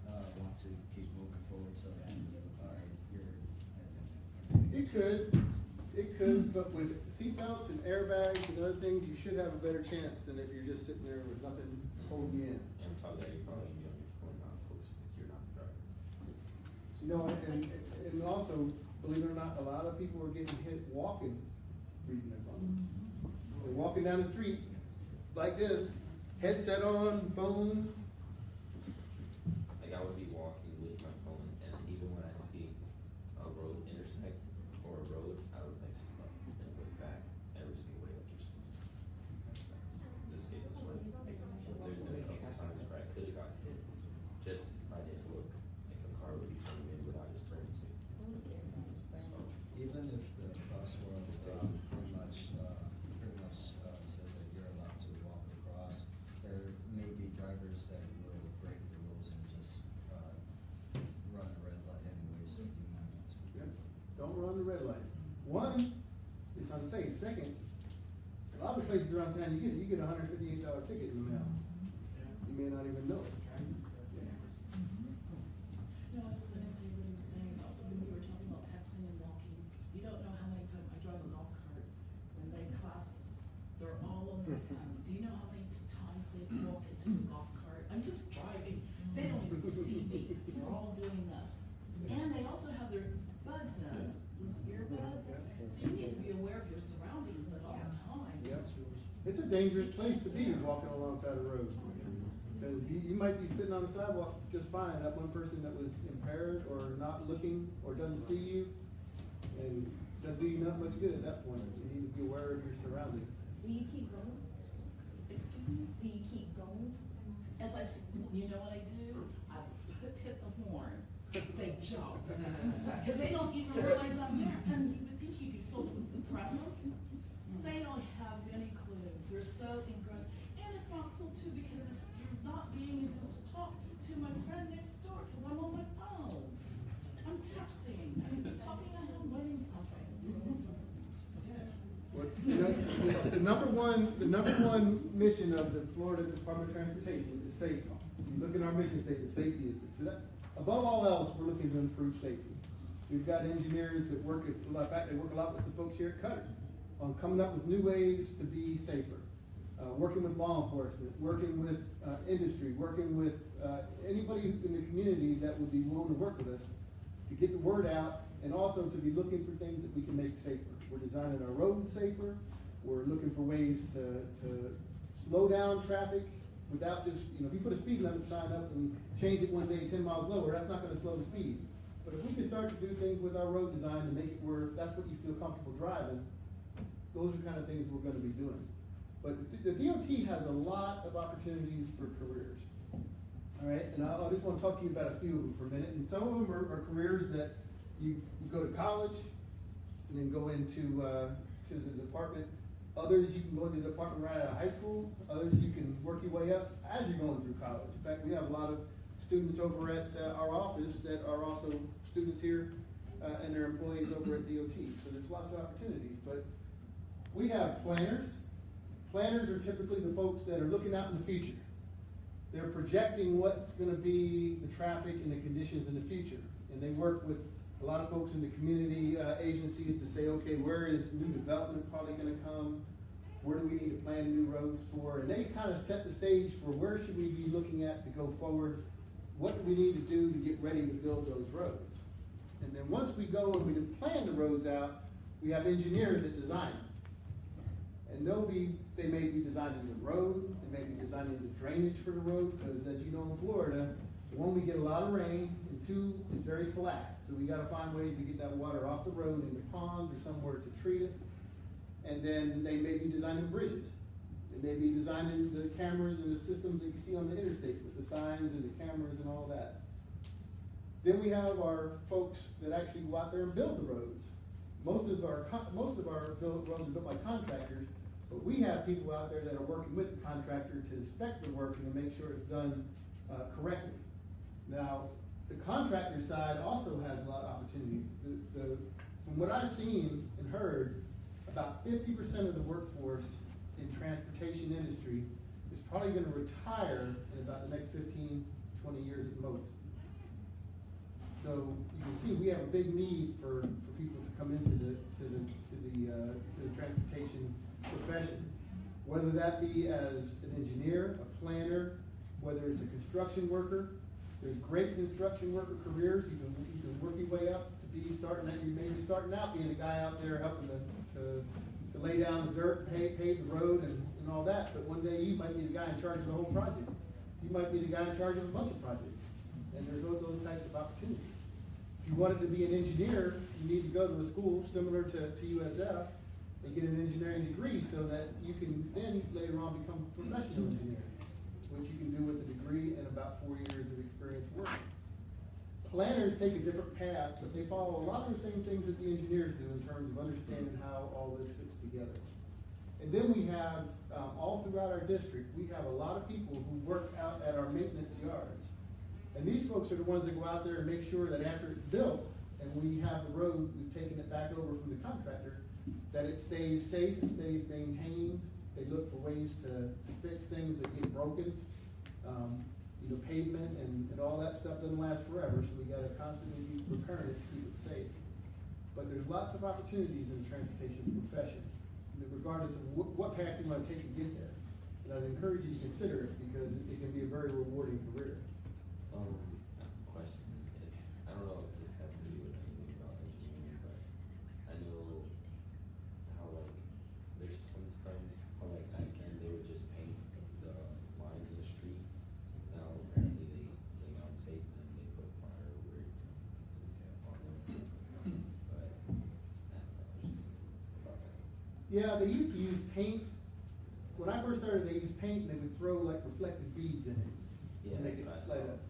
S12: to keep moving forward, so that
S13: It could, but with seatbelts and airbags and other things, you should have a better chance than if you're just sitting there with nothing holding you in.
S11: And top of that, you probably be on your phone not posted because you're not the driver.
S13: You know, and also, believe it or not, a lot of people are getting hit walking, reading their phone. They're walking down the street like this, headset on, phone.
S11: Like I would be walking with my phone, and even when I see a road intersect or a road, I would like stop and look back every single way like you're supposed to. That's the safest way. Like, there's been a couple times where I could have gotten hit just if I didn't look. Like a car would be coming in without just turning signal. So
S12: even if the crosswalk pretty much says that you're allowed to walk across, there may be drivers that will break the rules and just run a red light anyway, so you might want to.
S13: Yeah. Don't run the red light. One, it's unsafe. Second, a lot of places around town, you get a $158 ticket in the mail. You may not even know it.
S15: No, I was gonna say what he was saying about when we were talking about texting and walking. You don't know how many times I drive a golf cart when they classes. They're all on their phone. Do you know how many times they walk into the golf cart? I'm just driving. They don't even see me. We're all doing this. And they also have their buds in, those earbuds. So you need to be aware of your surroundings at all times.
S13: Yep. It's a dangerous place to be walking alongside the road. Because you might be sitting on the sidewalk just fine. That one person that was impaired or not looking or doesn't see you, and doesn't do you not much good at that point. You need to be aware of your surroundings.
S15: Do you keep going? Excuse me? Do you keep going? As I said, you know what I do? I hit the horn. They jump. Because they don't even realize I'm there. And you would think you could feel the presence. They don't have any clue. They're so engrossed. And it's not cool too because you're not being able to talk to my friend next door because I'm on my phone. I'm texting. I'm talking at him, writing something.
S13: Well, you know, the number one mission of the Florida Department of Transportation is safety. You look at our mission statement, safety is so that, above all else, we're looking to improve safety. We've got engineers that work at, in fact, they work a lot with the folks here at CUTR on coming up with new ways to be safer. Working with law enforcement, working with industry, working with anybody in the community that would be willing to work with us to get the word out, and also to be looking for things that we can make safer. We're designing our roads safer. We're looking for ways to slow down traffic without just, you know, if you put a speed limit sign up and change it one day 10 miles lower, that's not going to slow the speed. But if we can start to do things with our road design and make it where that's what you feel comfortable driving, those are the kind of things we're going to be doing. But the DOT has a lot of opportunities for careers. All right, and I just want to talk to you about a few of them for a minute. And some of them are careers that you go to college and then go into to the department. Others you can go into the department right out of high school. Others you can work your way up as you're going through college. In fact, we have a lot of students over at our office that are also students here and they're employees over at DOT. So there's lots of opportunities. But we have planners. Planners are typically the folks that are looking out in the future. They're projecting what's going to be the traffic and the conditions in the future. And they work with a lot of folks in the community agencies to say, okay, where is new development probably going to come? Where do we need to plan new roads for? And they kind of set the stage for where should we be looking at to go forward? What do we need to do to get ready to build those roads? And then once we go and we plan the roads out, we have engineers that design them. And they may be designing the road, they may be designing the drainage for the road, because as you know in Florida, one, we get a lot of rain, and two, it's very flat. So we gotta find ways to get that water off the road into ponds or somewhere to treat it. And then they may be designing bridges. They may be designing the cameras and the systems that you see on the interstate with the signs and the cameras and all that. Then we have our folks that actually go out there and build the roads. Most of our roads are built by contractors, but we have people out there that are working with the contractor to inspect the work and to make sure it's done correctly. Now, the contractor side also has a lot of opportunities. From what I've seen and heard, about 50% of the workforce in transportation industry is probably going to retire in about the next 15, 20 years at most. So you can see we have a big need for people to come into the transportation profession, whether that be as an engineer, a planner, whether it's a construction worker. There's great construction worker careers. You can work your way up to be starting out. You may be starting out being a guy out there helping to lay down the dirt, pave the road, and all that. But one day you might be the guy in charge of the whole project. You might be the guy in charge of a bunch of projects. And there's those types of opportunities. If you wanted to be an engineer, you need to go to a school similar to USF and get an engineering degree so that you can then later on become a professional engineer, which you can do with a degree and about 4 years of experience working. Planners take a different path, but they follow a lot of the same things that the engineers do in terms of understanding how all this fits together. And then we have, all throughout our district, we have a lot of people who work out at our maintenance yards. And these folks are the ones that go out there and make sure that after it's built, and we have the road, we've taken it back over from the contractor, that it stays safe, it stays maintained. They look for ways to fix things that get broken. Pavement and all that stuff doesn't last forever, so we gotta constantly be repairing it to keep it safe. But there's lots of opportunities in the transportation profession, regardless of what path you wanna take to get there. And I'd encourage you to consider it because it can be a very rewarding career.
S11: Question. I don't know if this has to do with anything about engineering, but I know how there's sometimes how back then they would just paint the lines in the street. Now apparently they on tape and they put fire over it to get on them. But I don't know, just about that.
S13: Yeah, they used to use paint. When I first started, they used paint and they would throw like reflective beads in it.
S11: Yeah,
S13: and
S11: that's
S13: make it
S11: what I
S13: light
S11: saw.
S13: up.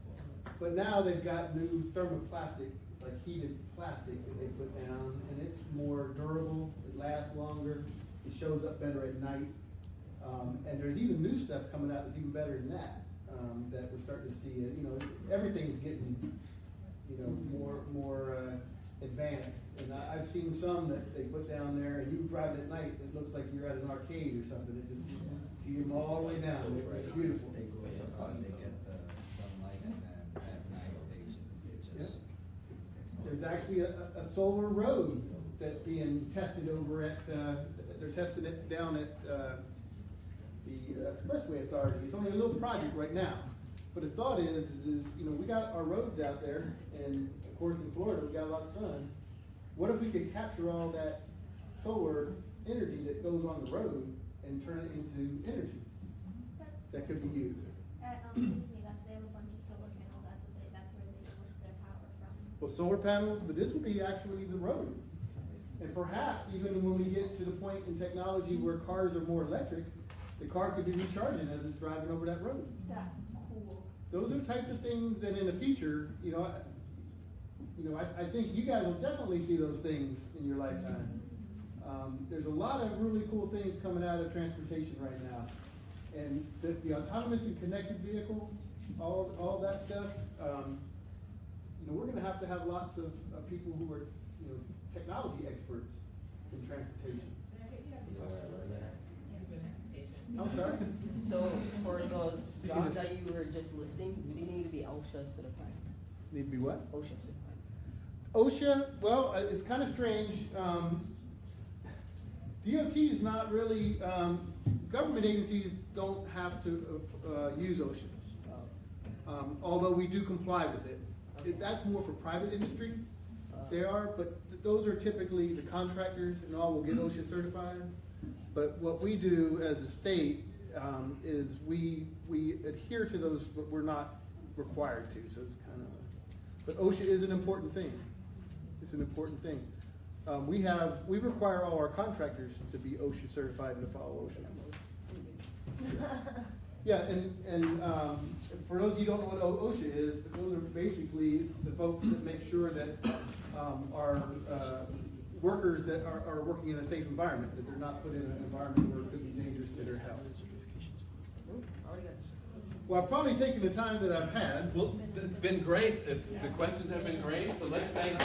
S13: But now they've got new thermoplastic, it's like heated plastic that they put down, and it's more durable, it lasts longer, it shows up better at night. And there's even new stuff coming out that's even better than that, that we're starting to see. Everything's getting, more advanced. And I've seen some that they put down there, and you drive it at night, it looks like you're at an arcade or something. It just, see them all the way down, it's beautiful.
S12: They go they get the sunlight, and then at night they just.
S13: There's actually a solar road that's being tested over at, they're testing it down at the Expressway Authority. It's only a little project right now. But the thought is we got our roads out there, and of course in Florida we got a lot of sun. What if we could capture all that solar energy that goes on the road and turn it into energy that could be used?
S7: At Disney, they have a bunch of solar panels. That's where they source their power from.
S13: Well, solar panels, but this would be actually the road. And perhaps even when we get to the point in technology where cars are more electric, the car could be recharging as it's driving over that road.
S7: That's cool.
S13: Those are types of things that in the future, I think you guys will definitely see those things in your lifetime. There's a lot of really cool things coming out of transportation right now. And the autonomous and connected vehicle, all that stuff, we're gonna have to have lots of people who are, technology experts in transportation. I'm sorry?
S10: So for those jobs that you were just listing, do they need to be OSHA certified?
S13: Need to be what?
S10: OSHA certified.
S13: OSHA, well, it's kind of strange. DOT is not really, government agencies don't have to use OSHA, although we do comply with it. That's more for private industry. They are, but those are typically the contractors and all will get OSHA certified. But what we do as a state is we adhere to those, but we're not required to. So it's kind of, but OSHA is an important thing. It's an important thing. We require all our contractors to be OSHA certified and to follow OSHA. Yeah, and for those of you who don't know what OSHA is, those are basically the folks that make sure that our workers that are working in a safe environment, that they're not put in an environment where it could be dangerous to their health. Well, I've probably taken the time that I've had.
S1: Well, it's been great. The questions have been great, so let's thank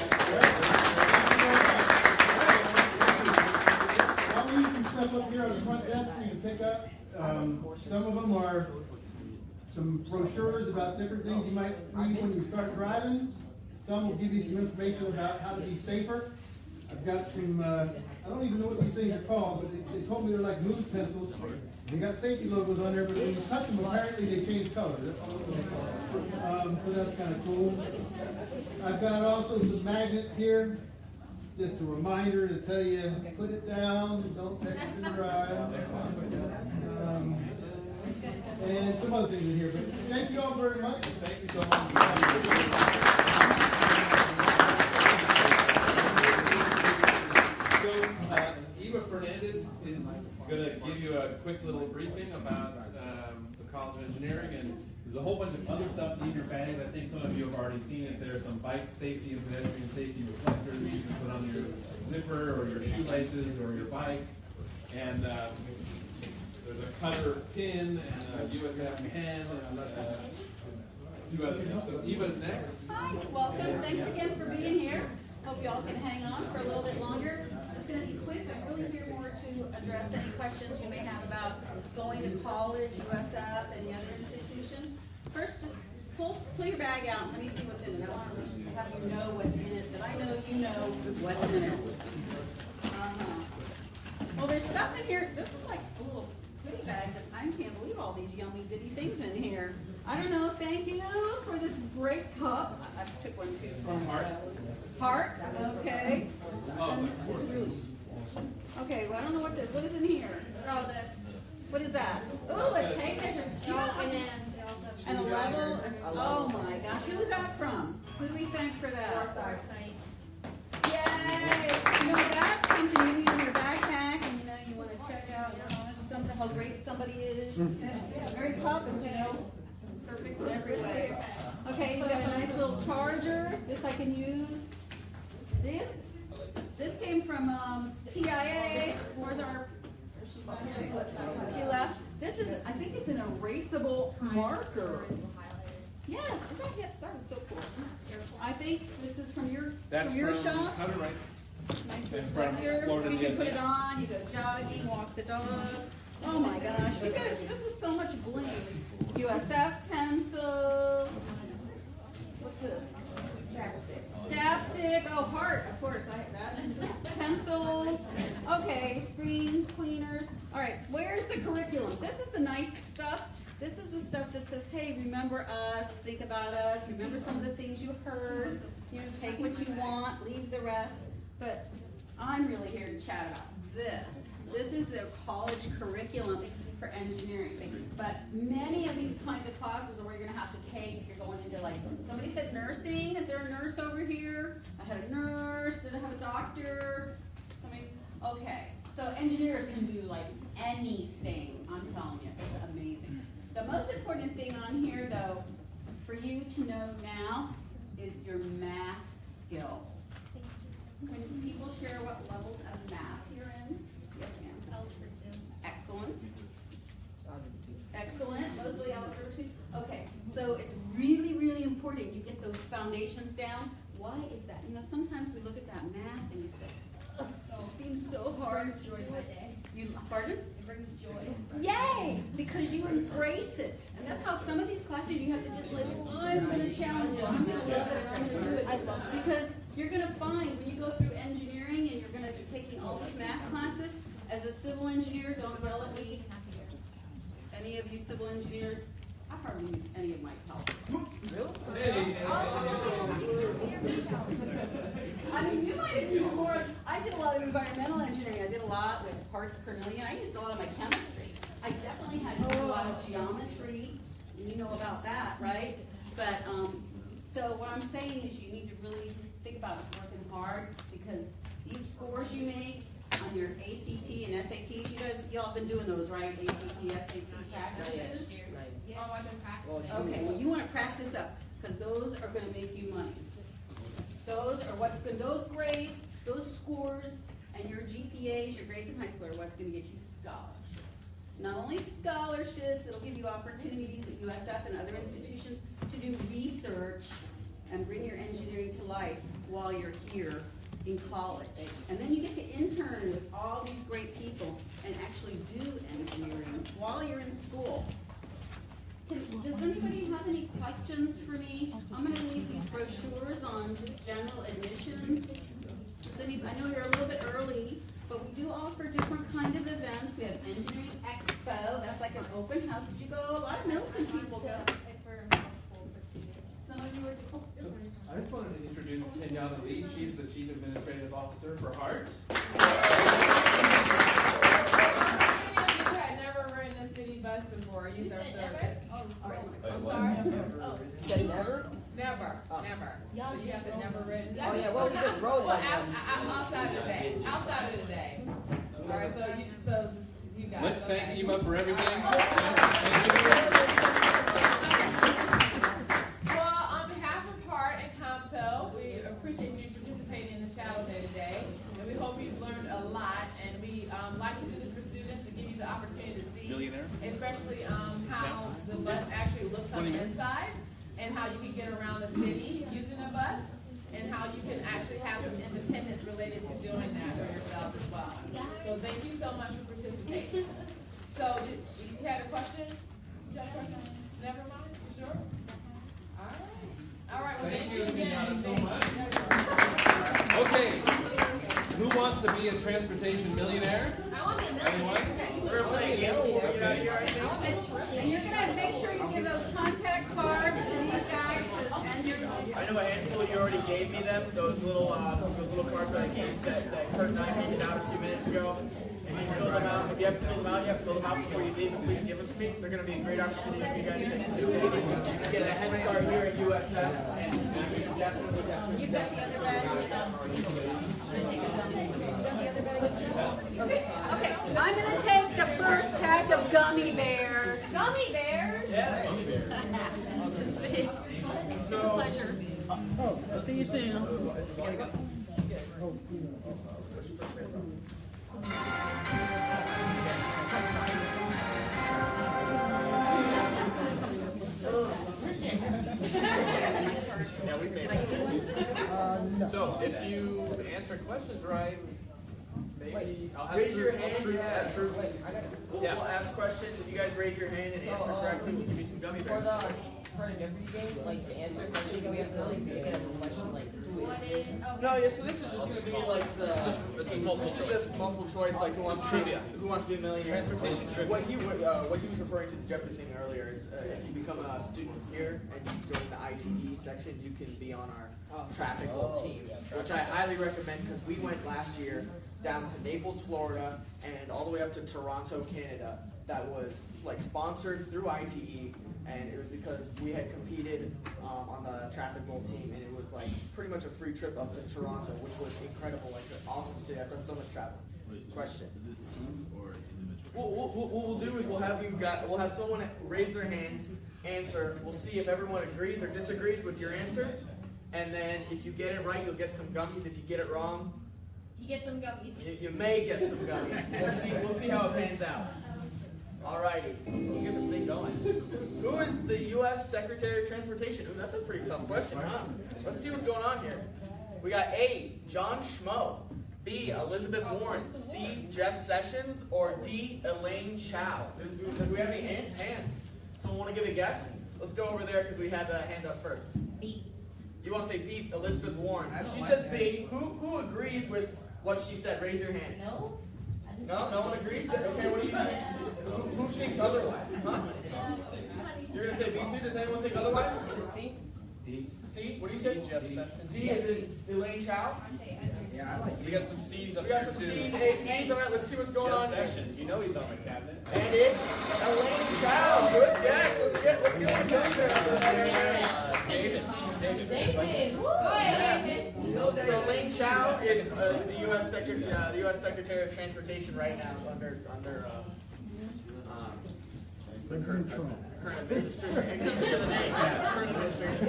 S13: I'll leave some stuff up here on the front desk for you to pick up. Some of them are some brochures about different things you might need when you start driving. Some will give you some information about how to be safer. I've got some, I don't even know what these things are called, but they told me they're like moose pencils. They got safety logos on there, but when you touch them, apparently they change color. So that's kind of cool. I've got also some magnets here. Just a reminder to tell you, put it down, don't text and drive. And some other things in here, but thank you all very much.
S1: Thank you so much. Eva Fernandez is going to give you a quick little briefing about the College of Engineering, and there's a whole bunch of other stuff in your bags. I think some of you have already seen it. There's some bike safety and pedestrian safety reflectors you can put on your zipper or your shoelaces or your bike. And there's a cutter pin and a USF pen and so Eva's next.
S16: Hi, welcome. Thanks again for being here. Hope you all can hang on for a little bit longer. I'm just going to be quick. I'm really here more to address any questions you may have about going to college, USF, and the other institutions. First, just pull your bag out and let me see what's in it. I want to have you know what's in it, that I know you know what's in it. Well, there's stuff in here. This is like a little goodie bag, but I can't believe all these yummy goodie things in here. I don't know. Thank you for this great cup. I took one too. Heart. Okay. And this is really. Okay. Well, I don't know what this. What is in here?
S7: Oh, this.
S16: What is that? Oh, a tape measure. And a level. Oh my gosh. Who's that from? Who do we thank for that?
S7: Our site.
S16: Yay! You know, that's something you need in your backpack, and you know, you want to check out something, how great somebody is. Yeah, Mary Poppins, you know, perfect in every way. Okay, you got a nice little charger. This I can use. This came from TIA. Where's our? She left. This is, I think it's an erasable marker. Yes, is that it? That was so cool. I think this is from your shop.
S1: Cutter, right?
S16: Nice reflectors. You can put it on. You go jogging, walk the dog. Oh my gosh, you guys, this is so much bling. USF pencil. What's this? Chapstick. Chapstick. Oh, heart. Of course, I have that. Pencils. Okay, screen cleaners. All right, where's the curriculum? This is the nice stuff. This is the stuff that says, hey, remember us, think about us, remember some of the things you heard, you know, take what you want, leave the rest. But I'm really here to chat about this. This is the college curriculum for engineering. But many of these kinds of classes are where you're going to have to take if you're going into, like, somebody said nursing. Is there a nurse over here? I had a nurse. Did I have a doctor? Somebody? Okay. So engineers can do, like, anything. I'm telling you. It's amazing. The most important thing on here, though, for you to know now is your math skills. When people share what levels of math you're in, yes, ma'am.
S7: Algebra 2.
S16: Excellent. Excellent. Mostly algebra 2. Okay, so it's really, really important you get those foundations down. Why is that? You know, sometimes we look at that math and you say, oh, it seems so hard.
S7: It brings joy to my day.
S16: Pardon?
S7: It brings joy.
S16: Yay! Because you embrace it. And that's how some of these classes you have to just like, I'm going to challenge it. I'm going to love it. And I'm going to do it. I love it. Because you're going to find when you go through engineering and you're going to be taking all these math classes, as a civil engineer, don't yell at me. Any of you civil engineers, I hardly need any of my help. Really?
S1: Hey.
S16: I mean, you might have used more. I did a lot of environmental engineering. I did a lot with parts per million. I used a lot of my chemistry. I definitely had to do a lot of geometry. You know about that, right? But so what I'm saying is you need to really think about working hard, because these you make on your ACT and SATs. Y'all have been doing those, right? ACT, SAT practices?
S7: Yes. Oh, I've been practicing.
S16: Okay, well, you wanna practice up, because those are gonna make you money. Those are what's good, those grades, those scores, and your GPAs, your grades in high school are what's gonna get you scholarships. Not only scholarships, it'll give you opportunities at USF and other institutions to do research and bring your engineering to life while you're here in college. And then you get to intern with all these great people and actually do engineering while you're in school. Does anybody have any questions for me? I'm gonna leave these brochures on just general admissions. I know you're a little bit early, but we do offer different kind of events. We have Engineering Expo, that's like an open house. Did you go? A lot of Milton people go. Some of you are, oh, really?
S1: I just wanted to introduce Kenyatta Lee. She's the Chief Administrative Officer for HART.
S17: You had never ridden a city bus before, used our service.
S16: All right.
S17: I'm sorry?
S10: Said never?
S17: Never, never. So you have never ridden?
S10: Oh, yeah, well, we just rode
S17: Well,
S10: like
S17: outside of the day, outside of the day. All right, so you guys.
S1: Let's
S17: okay.
S1: thank Ema for everything.
S17: Well, on behalf of HART and COMTO, we appreciate you participating in the Shadow Day today. And we hope you've learned a lot. And we like to do this for students to give you the opportunity to see,
S1: Millionaire.
S17: especially how the bus actually looks on the inside, and how you can get around the city using a bus, and how you can actually have some independence related to doing that for yourselves as well. So thank you so much for participating. So you had a question? You had a question? Never mind? You sure? All right, well, thank you again.
S1: Kenyatta, so much. Okay, who wants to be a transportation millionaire?
S16: I want to be a millionaire.
S1: Anyone?
S8: We're playing a game. You're not here, I think.
S16: And you're gonna make sure you give those contact cards to these guys, and you're.
S8: I know a handful of you already gave me them, those little cards that I gave, that Kurt and I handed out a few minutes ago. If you fill them out, if you haven't filled them out yet, fill them out before you leave, and please give them to me. They're going to be a great opportunity for you guys to get a head start here at USF. And definitely.
S16: You've got the other bag of stuff. Okay, I'm gonna take the first pack of gummy bears. Gummy bears?
S8: Yeah, gummy bears.
S16: It's a pleasure.
S10: See you soon.
S1: Yeah, we made it. So if you answer questions right, maybe I'll have
S8: Raise your
S1: I'll
S8: hand.
S1: shoot-
S8: Yeah.
S1: shoot-
S8: We'll ask questions. If you guys raise your hand and answer correctly, we'll give you some gummy bears.
S10: For the Jeopardy game, like to answer a question, do we have to like get a question like
S7: What is,
S8: No, yeah. So this is just going to be like the this is just multiple choice, like who wants to be a millionaire.
S1: Transportation trivia.
S8: What he was referring to the Jeopardy thing earlier is if you become a student here and you join the ITE section, you can be on our traffic roll team, which I highly recommend because we went last year down to Naples, Florida, and all the way up to Toronto, Canada. That was like sponsored through ITE. And it was because we had competed on the traffic roll team, and it was like pretty much a free trip up to Toronto, which was incredible, like an awesome city. I've done so much traveling. Question.
S11: Is this teams or individual?
S8: What we'll do is we'll have someone raise their hand, answer. We'll see if everyone agrees or disagrees with your answer, and then if you get it right, you'll get some gummies. If you get it wrong,
S7: you get some gummies.
S8: you may get some gummies. We'll see how it pans out. Alrighty, let's get this thing going. Who is the U.S. Secretary of Transportation? Ooh, that's a pretty tough question, huh? Let's see what's going on here. We got A, John Schmo, B, Elizabeth Warren, C, Jeff Sessions, or D, Elaine Chao. Do we have any hands? Someone want to give a guess? Let's go over there because we had the hand up first.
S7: B.
S8: You want to say B, Elizabeth Warren. So she says B. Who agrees with what she said? Raise your hand.
S14: No?
S8: No one agrees? Okay, what do you think? Who thinks otherwise? Huh? You're going to say B too? Does anyone think otherwise?
S10: C?
S8: C? What do you say? D is it Elaine Chao?
S12: Yeah,
S1: We got some C's up
S8: We got
S1: there
S8: some
S1: too.
S8: C's, A's, B's. All right, let's see what's going
S1: Jeff
S8: on here.
S1: Sessions, you know he's on my cabinet.
S8: And it's Elaine Chow. Good guess. Let's get the judge over there.
S1: David.
S14: David, woo!
S8: So Elaine Chow is the U.S. Secretary of Transportation right now under the current administration. Current administration.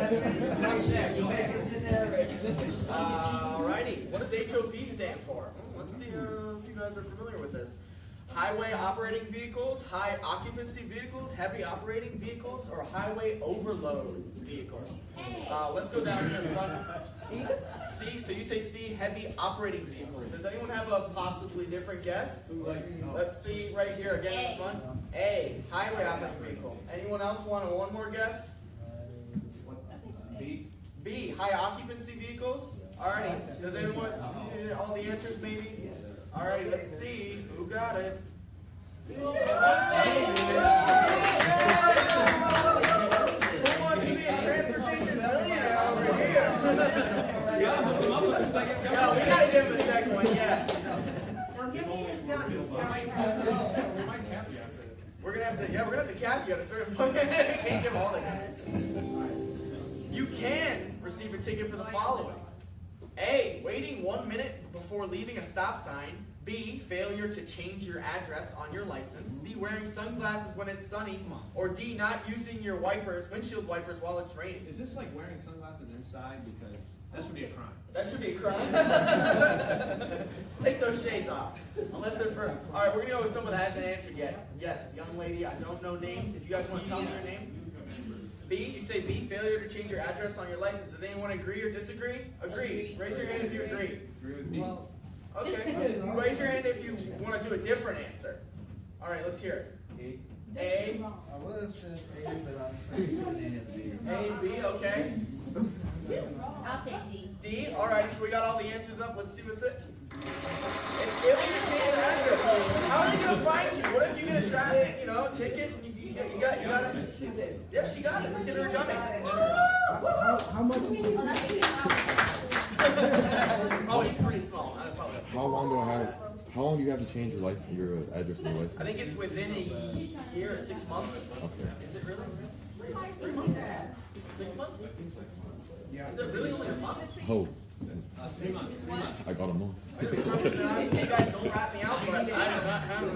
S8: Alrighty. What does HOV stand for? Let's see if you guys are familiar with this. Highway operating vehicles, high occupancy vehicles, heavy operating vehicles, or highway overload vehicles. Let's go down here in front. C, so you say C, heavy operating vehicles. Does anyone have a possibly different guess? Let's see right here again in front. A, highway operating vehicle. Anyone else want one more guess?
S1: B.
S8: B, high occupancy vehicles. Alrighty, does anyone, all the answers maybe? Alrighty, let's see who got it. Who wants to be a transportation millionaire over here? Yo, we gotta give him a second one, yeah.
S3: Don't give me this gun.
S8: We're gonna have to cap you at a certain point. Can't give all the guns. You can receive a ticket for the following. A, waiting 1 minute before leaving a stop sign. B, failure to change your address on your license. C, wearing sunglasses when it's sunny. Or D, not using your windshield wipers while it's raining.
S1: Is this like wearing sunglasses inside? Because that should be a crime.
S8: That should be a crime. Just take those shades off. Unless they're for... Alright, we're going to go with someone that hasn't answered yet. Yes, young lady, I don't know names. If you guys want to tell me your name. B, you say B, failure to change your address on your license. Does anyone agree or disagree? Agree. Raise your hand if you agree.
S1: Agree with me.
S8: Okay. Raise your hand if you want to do a different answer. Alright, let's hear it. A.
S12: I would have said A, but I'm saying A and B.
S8: A and B, okay.
S14: I'll say D.
S8: D, alright, so we got all the answers up. Let's see what's it. It's failing to change the address. How are they going to find you? What if you get a traffic, ticket, and you got it? Yeah, she got it. Let's get her dummy.
S5: How much is it?
S8: Oh, he's pretty small.
S6: How long do you have to change your address on your license?
S8: I think it's within a year or 6 months.
S6: Okay.
S8: Is it really? 3 months? 6 months? Yeah. Is it really only a month?
S6: Oh.
S1: 3 months. 3 months.
S6: I got a month.
S8: You guys don't rat me out, but I do not have it.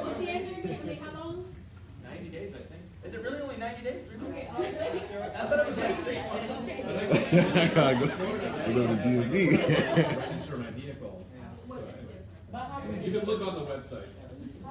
S7: What's the answer? How long?
S1: 90 days, I think.
S8: Is it really only 90 days? 3 months? I thought it was like 6 months.
S6: I gotta go to DMV.
S1: Register my vehicle. You can look on the website.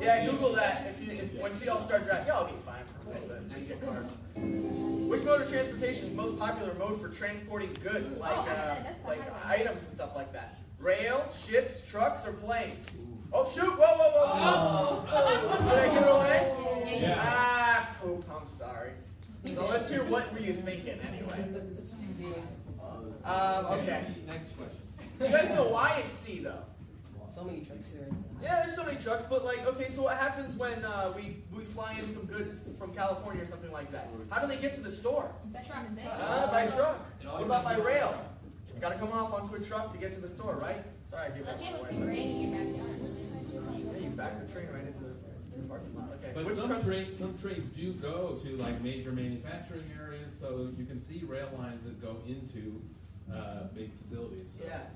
S8: Yeah, Google that. Once you all start driving, y'all be fine for a little bit until you get cars. Which mode of transportation is the most popular mode for transporting goods, like items and stuff like that? Rail, ships, trucks, or planes? Oh shoot! Whoa! Did I give it away?
S1: Yeah.
S8: Ah, poop. I'm sorry. So let's hear what were you thinking anyway. Okay.
S1: Next question.
S8: You guys know why it's C though?
S10: So many trucks here.
S8: Yeah, there's so many trucks, but okay, so what happens when we fly in some goods from California or something like that? How do they get to the store? By truck. What about by rail? It's got to come off onto a truck to get to the store, right? Sorry, I gave that one away. Yeah, you back the train right into the parking lot. Okay.
S1: But some trains do go to like major manufacturing areas, so you can see rail lines that go into big facilities. So.
S8: Yeah.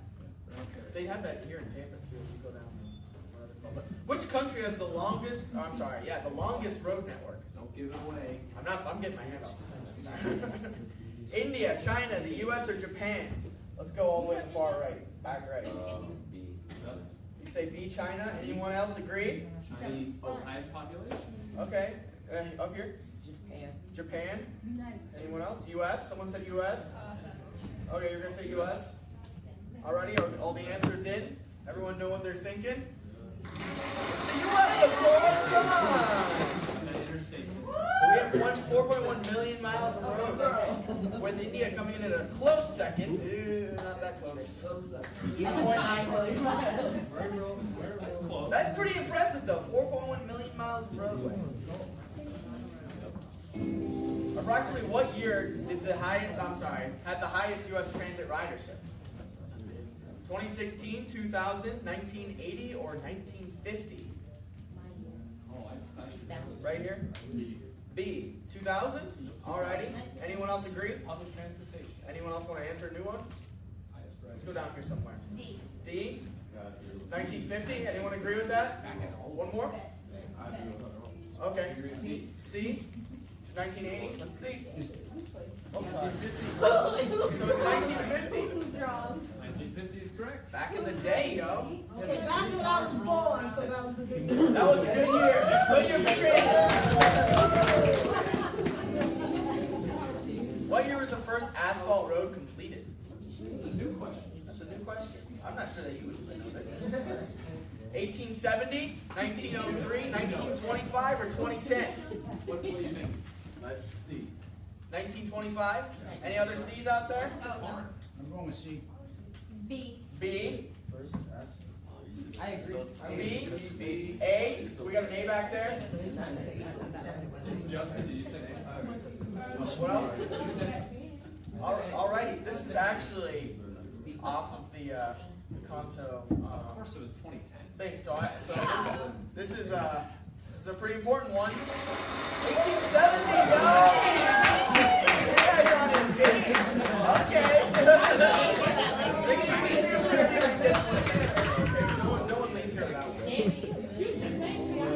S8: They have that here in Tampa too. If you go down, whatever it's called. But which country has the longest? Oh, I'm sorry. Yeah, the longest road network.
S1: Don't give it away.
S8: I'm getting my hand off. India, China, the U.S., or Japan? Let's go all the way to the far right, back right.
S11: B.
S8: You say B, China. Anyone else agree?
S1: China. Highest population.
S8: Okay. Up here.
S10: Japan.
S8: Japan. Anyone else? U.S. Someone said U.S. Okay, you're gonna say U.S. Alrighty, are all the answers in? Everyone know what they're thinking? It's the U.S., of course, come on! So we have 4.1 million miles of road, with India coming in at a close second. Not that close. 2.9 million miles.
S1: That's close.
S8: That's pretty impressive, though. 4.1 million miles of roadway. Approximately what year did had the highest U.S. transit ridership? 2016, 2000, 1980, or 1950? Right here? B, 2000? Alrighty. Anyone else agree?
S2: Public transportation.
S8: Anyone else want to answer a new one? Let's go down here somewhere.
S7: D.
S8: D? 1950? Anyone agree with that? One more? Okay. C? 1980? Let's see. Oh, sorry. So it's 1950.
S7: Who's wrong?
S1: 1950 is correct.
S8: Back in the day, yo.
S3: Okay, that's when I was born, so that was a good year.
S8: That was a good year. Good year for transit. What year was the first asphalt road completed?
S1: That's a new question.
S8: That's a new question. I'm not sure that you would know this. 1870, 1903, 1925, or 2010?
S1: What do you think? C.
S8: 1925? Any other C's out there?
S12: I'm going with C.
S7: B.
S8: B.
S12: First, ask.
S10: I agree.
S8: B. A. We got an A back there.
S1: Justin, did you say
S8: What else? Alrighty. This is actually off of the Kanto.
S1: Of course, it was 2010.
S8: Thing. So this is a pretty important one. 1870. Yo! This guy's on his game. Okay. No one leaves here without one.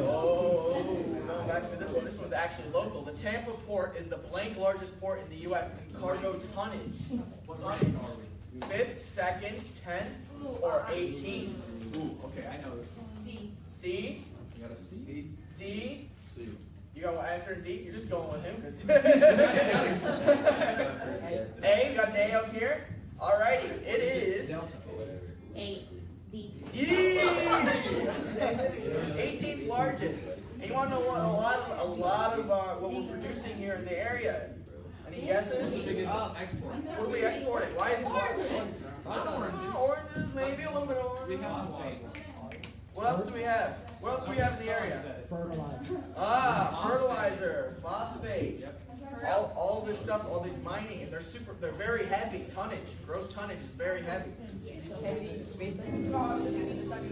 S8: Oh, going back to this one. This one's actually local. The Tampa port is the blank largest port in the U.S. in cargo tonnage.
S1: What rank are we?
S8: 5th, 2nd, 10th, or 18th?
S1: Ooh, okay, I know this one.
S7: C.
S8: C.
S1: You got a C?
S8: D.
S1: C.
S8: You got an answer in D? You're just going with him because. A. You got an A up here. Alrighty, it is.
S7: A. D.
S8: D. 18th largest. And you want to know what a lot of what we're producing here in the area? Any guesses?
S1: What's the biggest export?
S8: What are we exporting? Why is it
S1: Oranges.
S8: oranges? Maybe a little bit of
S1: We
S8: orange.
S1: have phosphate.
S8: What else do we have? What else do we have in the area?
S5: Fertilizer.
S8: Ah, fertilizer, phosphate. All this stuff, all these mining, they're very heavy. Gross tonnage is very heavy.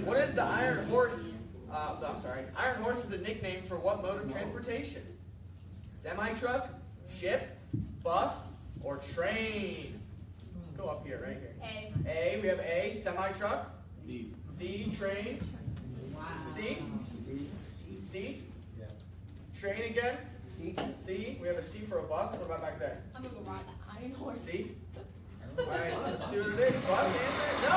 S8: What is the Iron Horse? I'm sorry. Iron Horse is a nickname for what mode of transportation? Semi-truck, ship, bus, or train? Let's go up here, right here.
S7: A.
S8: A, we have A, semi-truck. D, train. C? D? Train again? C, we have a C for a bus. What about back there?
S7: I'm gonna go ride the Iron Horse.
S8: C? Alright, let's see what it is. Bus answer? No,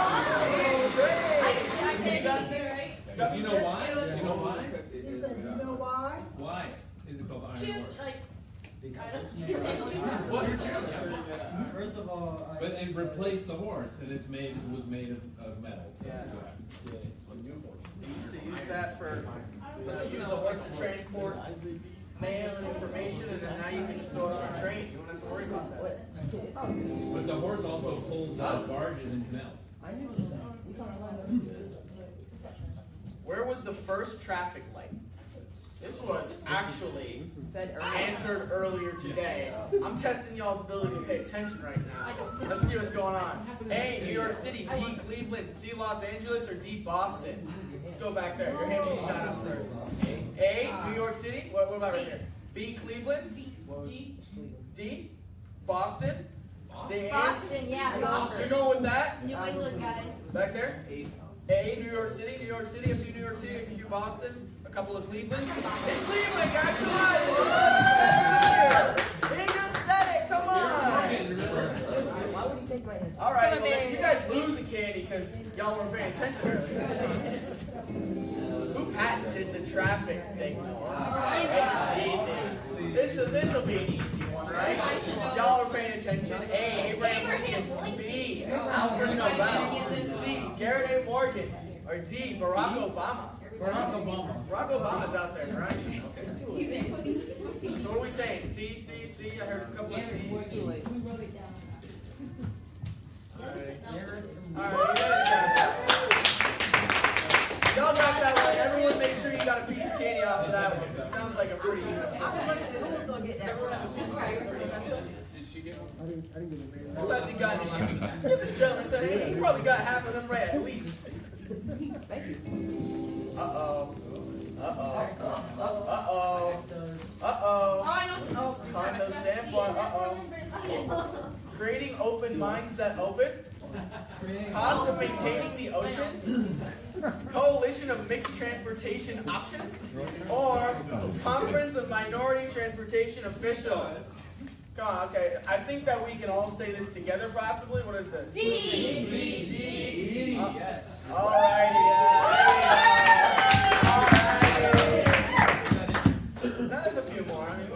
S8: it's train.
S7: I can't get it right.
S1: Do you know why? Do you know why?
S3: He said, you know why?
S1: Why is it called the Iron Horse?
S7: Like,
S12: Because it's made of
S1: What's your challenge?
S12: First of all,
S1: But it replaced the horse, and it was made of metal. So
S8: Yeah.
S1: it's a new horse.
S8: They used to use that for, use the horse to transport mail and information, and then now you can just throw it on a train. You don't have to worry about that.
S1: But the horse also pulled barges and canals.
S8: Where was the first traffic light? This was actually answered earlier today. I'm testing y'all's ability to pay attention right now. Let's see what's going on. A, New York City. B, Cleveland. C, Los Angeles. Or D, Boston. Let's go back there. Your hand needs shot out first. A, New York City. What about right here? B, Cleveland. D, Boston.
S7: Boston, yeah, Boston.
S8: You're going with that?
S7: New England guys.
S8: Back there? A, New York City, a few New York City, a few Boston, a couple of Cleveland. It's Cleveland, guys, come on! It's He just said it, come on! Alright, well, you guys lose the candy because y'all weren't paying attention earlier. Who patented the traffic signal? Alright, this will be an easy one, right? Y'all are paying attention. A, Abraham Lincoln. B, Alfred Nobel. C, Garrett A. Morgan. Or D, Barack Obama. Barack Obama's out there, right? Okay. So what are we saying? C, C, C. I heard a couple of C's. Alright, y'all got that one. Everyone make sure you got a piece of candy off of that one. It sounds like a pretty easy one.
S3: Who's gonna get that one?
S1: she get one?
S5: I didn't get it right.
S8: Who has he got in here? Give this gentleman some. Hey, he probably got half of them right at least.
S10: Thank you.
S8: Uh-oh. Uh-oh. Uh-oh.
S16: Oh, I know.
S8: Uh-oh. Condo stand for uh-oh. Creating open minds that open. Cost of maintaining the ocean. Coalition of mixed transportation options. Or Conference of Minority Transportation Officials. Come on, okay. I think that we can all say this together possibly. What is this?
S16: D.
S8: D.
S1: Yes.
S8: Alrighty, Alrighty. Now there's a few more. I mean,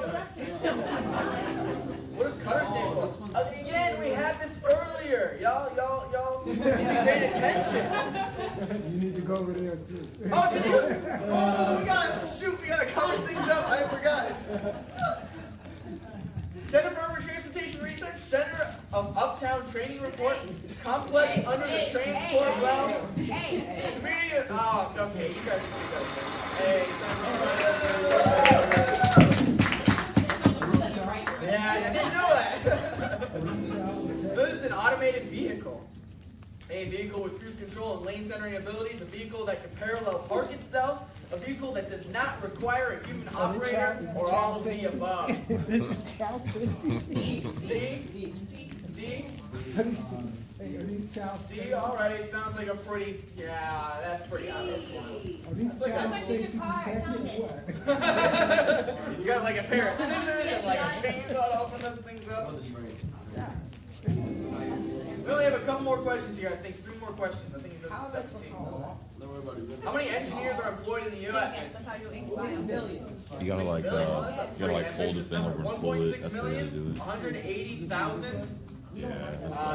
S8: what does CUTR stand for? Again, we had this earlier. Y'all paid attention.
S5: You need to go over there too.
S8: Oh, did you? Oh, we gotta cover things up. I forgot. Center for Urban Transportation Research, Center of Uptown Training Report, Complex under the Transport Well, Community. Oh, okay, you guys are too good at this. Hey, yeah, I didn't know that. This is an automated vehicle. A vehicle with cruise control and lane centering abilities, a vehicle that can parallel park itself, a vehicle that does not require a human operator, or all of the above.
S5: This is Chelsea.
S8: D?
S5: Hey, are these Chelsea?
S8: D, alright, sounds like a pretty, yeah, that's pretty obvious one.
S5: Are these
S8: That's like
S5: Chelsea what?
S8: You got like a pair of scissors and like a chainsaw to open those things up. We only have a couple more questions here, I think 3 more questions. I think it goes to 17. How many engineers are employed in the U.S.?
S6: You gotta like hold this thing over and pull it.
S8: 1.6
S6: That's the way to
S8: million,
S6: do it.
S8: 180,000,
S6: Yeah.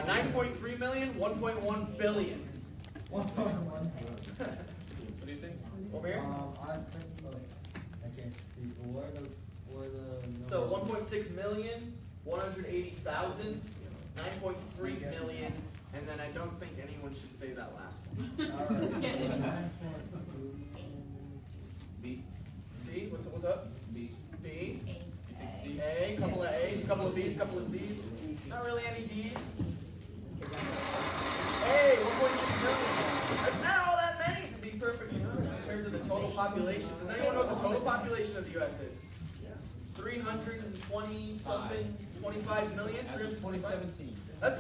S8: 9.3 million, 1.1 billion.
S1: What do you think?
S8: Over here?
S12: I think, I can't see, where the
S8: So 1.6 million, 180,000, 9.3 million, and then I don't think anyone should say that last one.
S1: B.
S8: C, what's up?
S1: B.
S8: B.
S1: C.
S8: A, couple of A's, couple of B's, couple of C's. Not really any D's. It's A, 1.6 million. That's not all that many, to be perfectly honest, compared to the total population. Does anyone know what the total population of the U.S. is? 320 something, 25 million?
S1: As of 2017.
S8: That's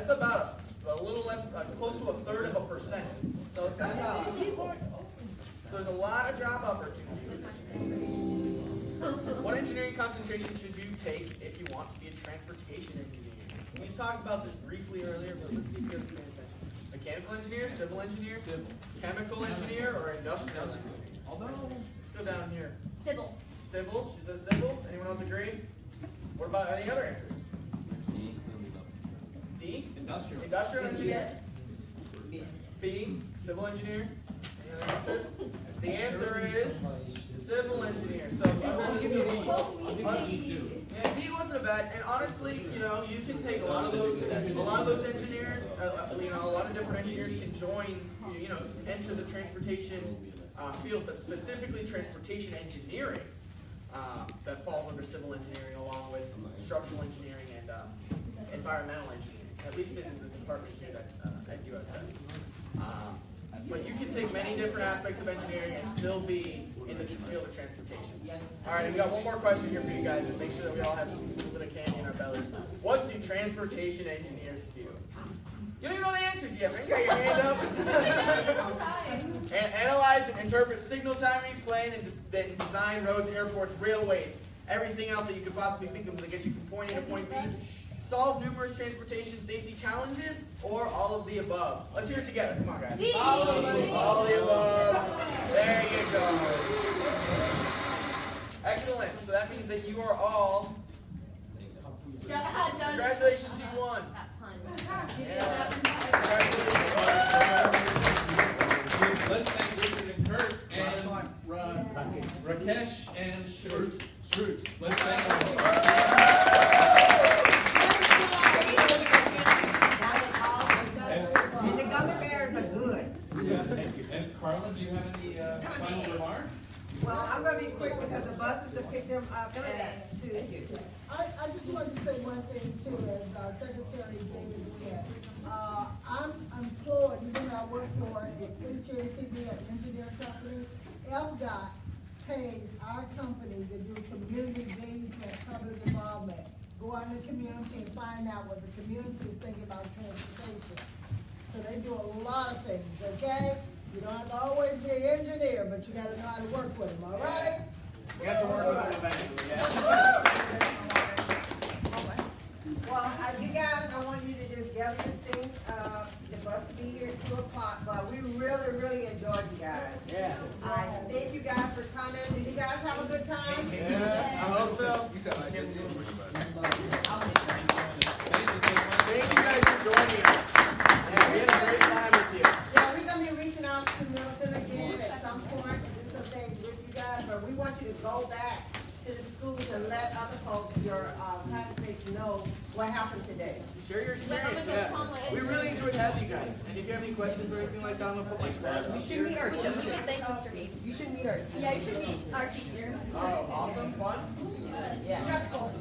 S8: about a little less, close to 1/3 of a percent. So it's not so there's a lot of job opportunities. What engineering concentration should you take if you want to be a transportation engineer? We talked about this briefly earlier, but let's see if you guys are paying attention. Mechanical engineer, civil engineer, chemical engineer, or industrial engineer? Let's go down here.
S7: Civil.
S8: Civil? She says civil. Anyone else agree? What about any other answers? D?
S1: Industrial.
S8: Industrial engineer? B? Civil engineer? Any other answers? The answer is civil engineer. So yeah, D wasn't bad. And honestly, you know, you can take a lot of those engineers, a lot of different engineers can join, enter the transportation field, but specifically transportation engineering that falls under civil engineering along with structural engineering and environmental engineering, at least in the department here at USS. But you can take many different aspects of engineering and still be in the field of transportation. All right, we got one more question here for you guys, and make sure that we all have a little bit of candy in our bellies. What do transportation engineers do? You don't even know the answers yet, man. You got your hand up. And analyze and interpret signal timings, plan and design roads, airports, railways, everything else that you could possibly think of that gets you from point A to point B. Solve numerous transportation safety challenges, or all of the above. Let's hear it together. Come on, guys.
S16: D.
S8: All of the above. There you go. Excellent. So that means that you are all. Congratulations, you won.
S1: Let's thank Richard and Kurt and Rakesh and Shruts. Let's thank them.
S3: And the gummy bears are good.
S1: Yeah, thank you. And Carla, do you have any final remarks?
S3: Well, I'm going to be quick because the bus is to pick them up at too. I just wanted to say one thing too, as Secretary David said. I'm employed, even though I work for HNTB, an engineering company. FDOT pays our company to do community engagement, public involvement. Go out in the community and find out what the community is thinking about transportation. So they do a lot of things, okay? You don't have to always be an engineer, but you gotta know how to work with them, all right?
S8: We have to work with them eventually, yeah.
S18: Well, you guys, I want you to just gather your things. The bus will be here at 2 o'clock, but we really, really enjoyed you guys.
S8: Yeah.
S18: Thank you guys for coming. Did you guys have a good time?
S8: Yeah, I hope so. Thank you guys for joining us. Yeah, we had a great time with you.
S18: Yeah, we're gonna be reaching out to Milton again at some point to do some things with you guys, but we want you to go back to the schools and let other folks, your classmates, know what happened today.
S8: Share your experience, yeah. We really enjoyed having you guys. And if you have any questions or anything like that, I'm gonna put my card.
S10: You should meet our teacher. We should thank Mr. Gabe. You should meet our teacher.
S16: Yeah, you should meet our teacher.
S8: Oh, awesome, fun?
S10: Yeah.
S16: Stressful.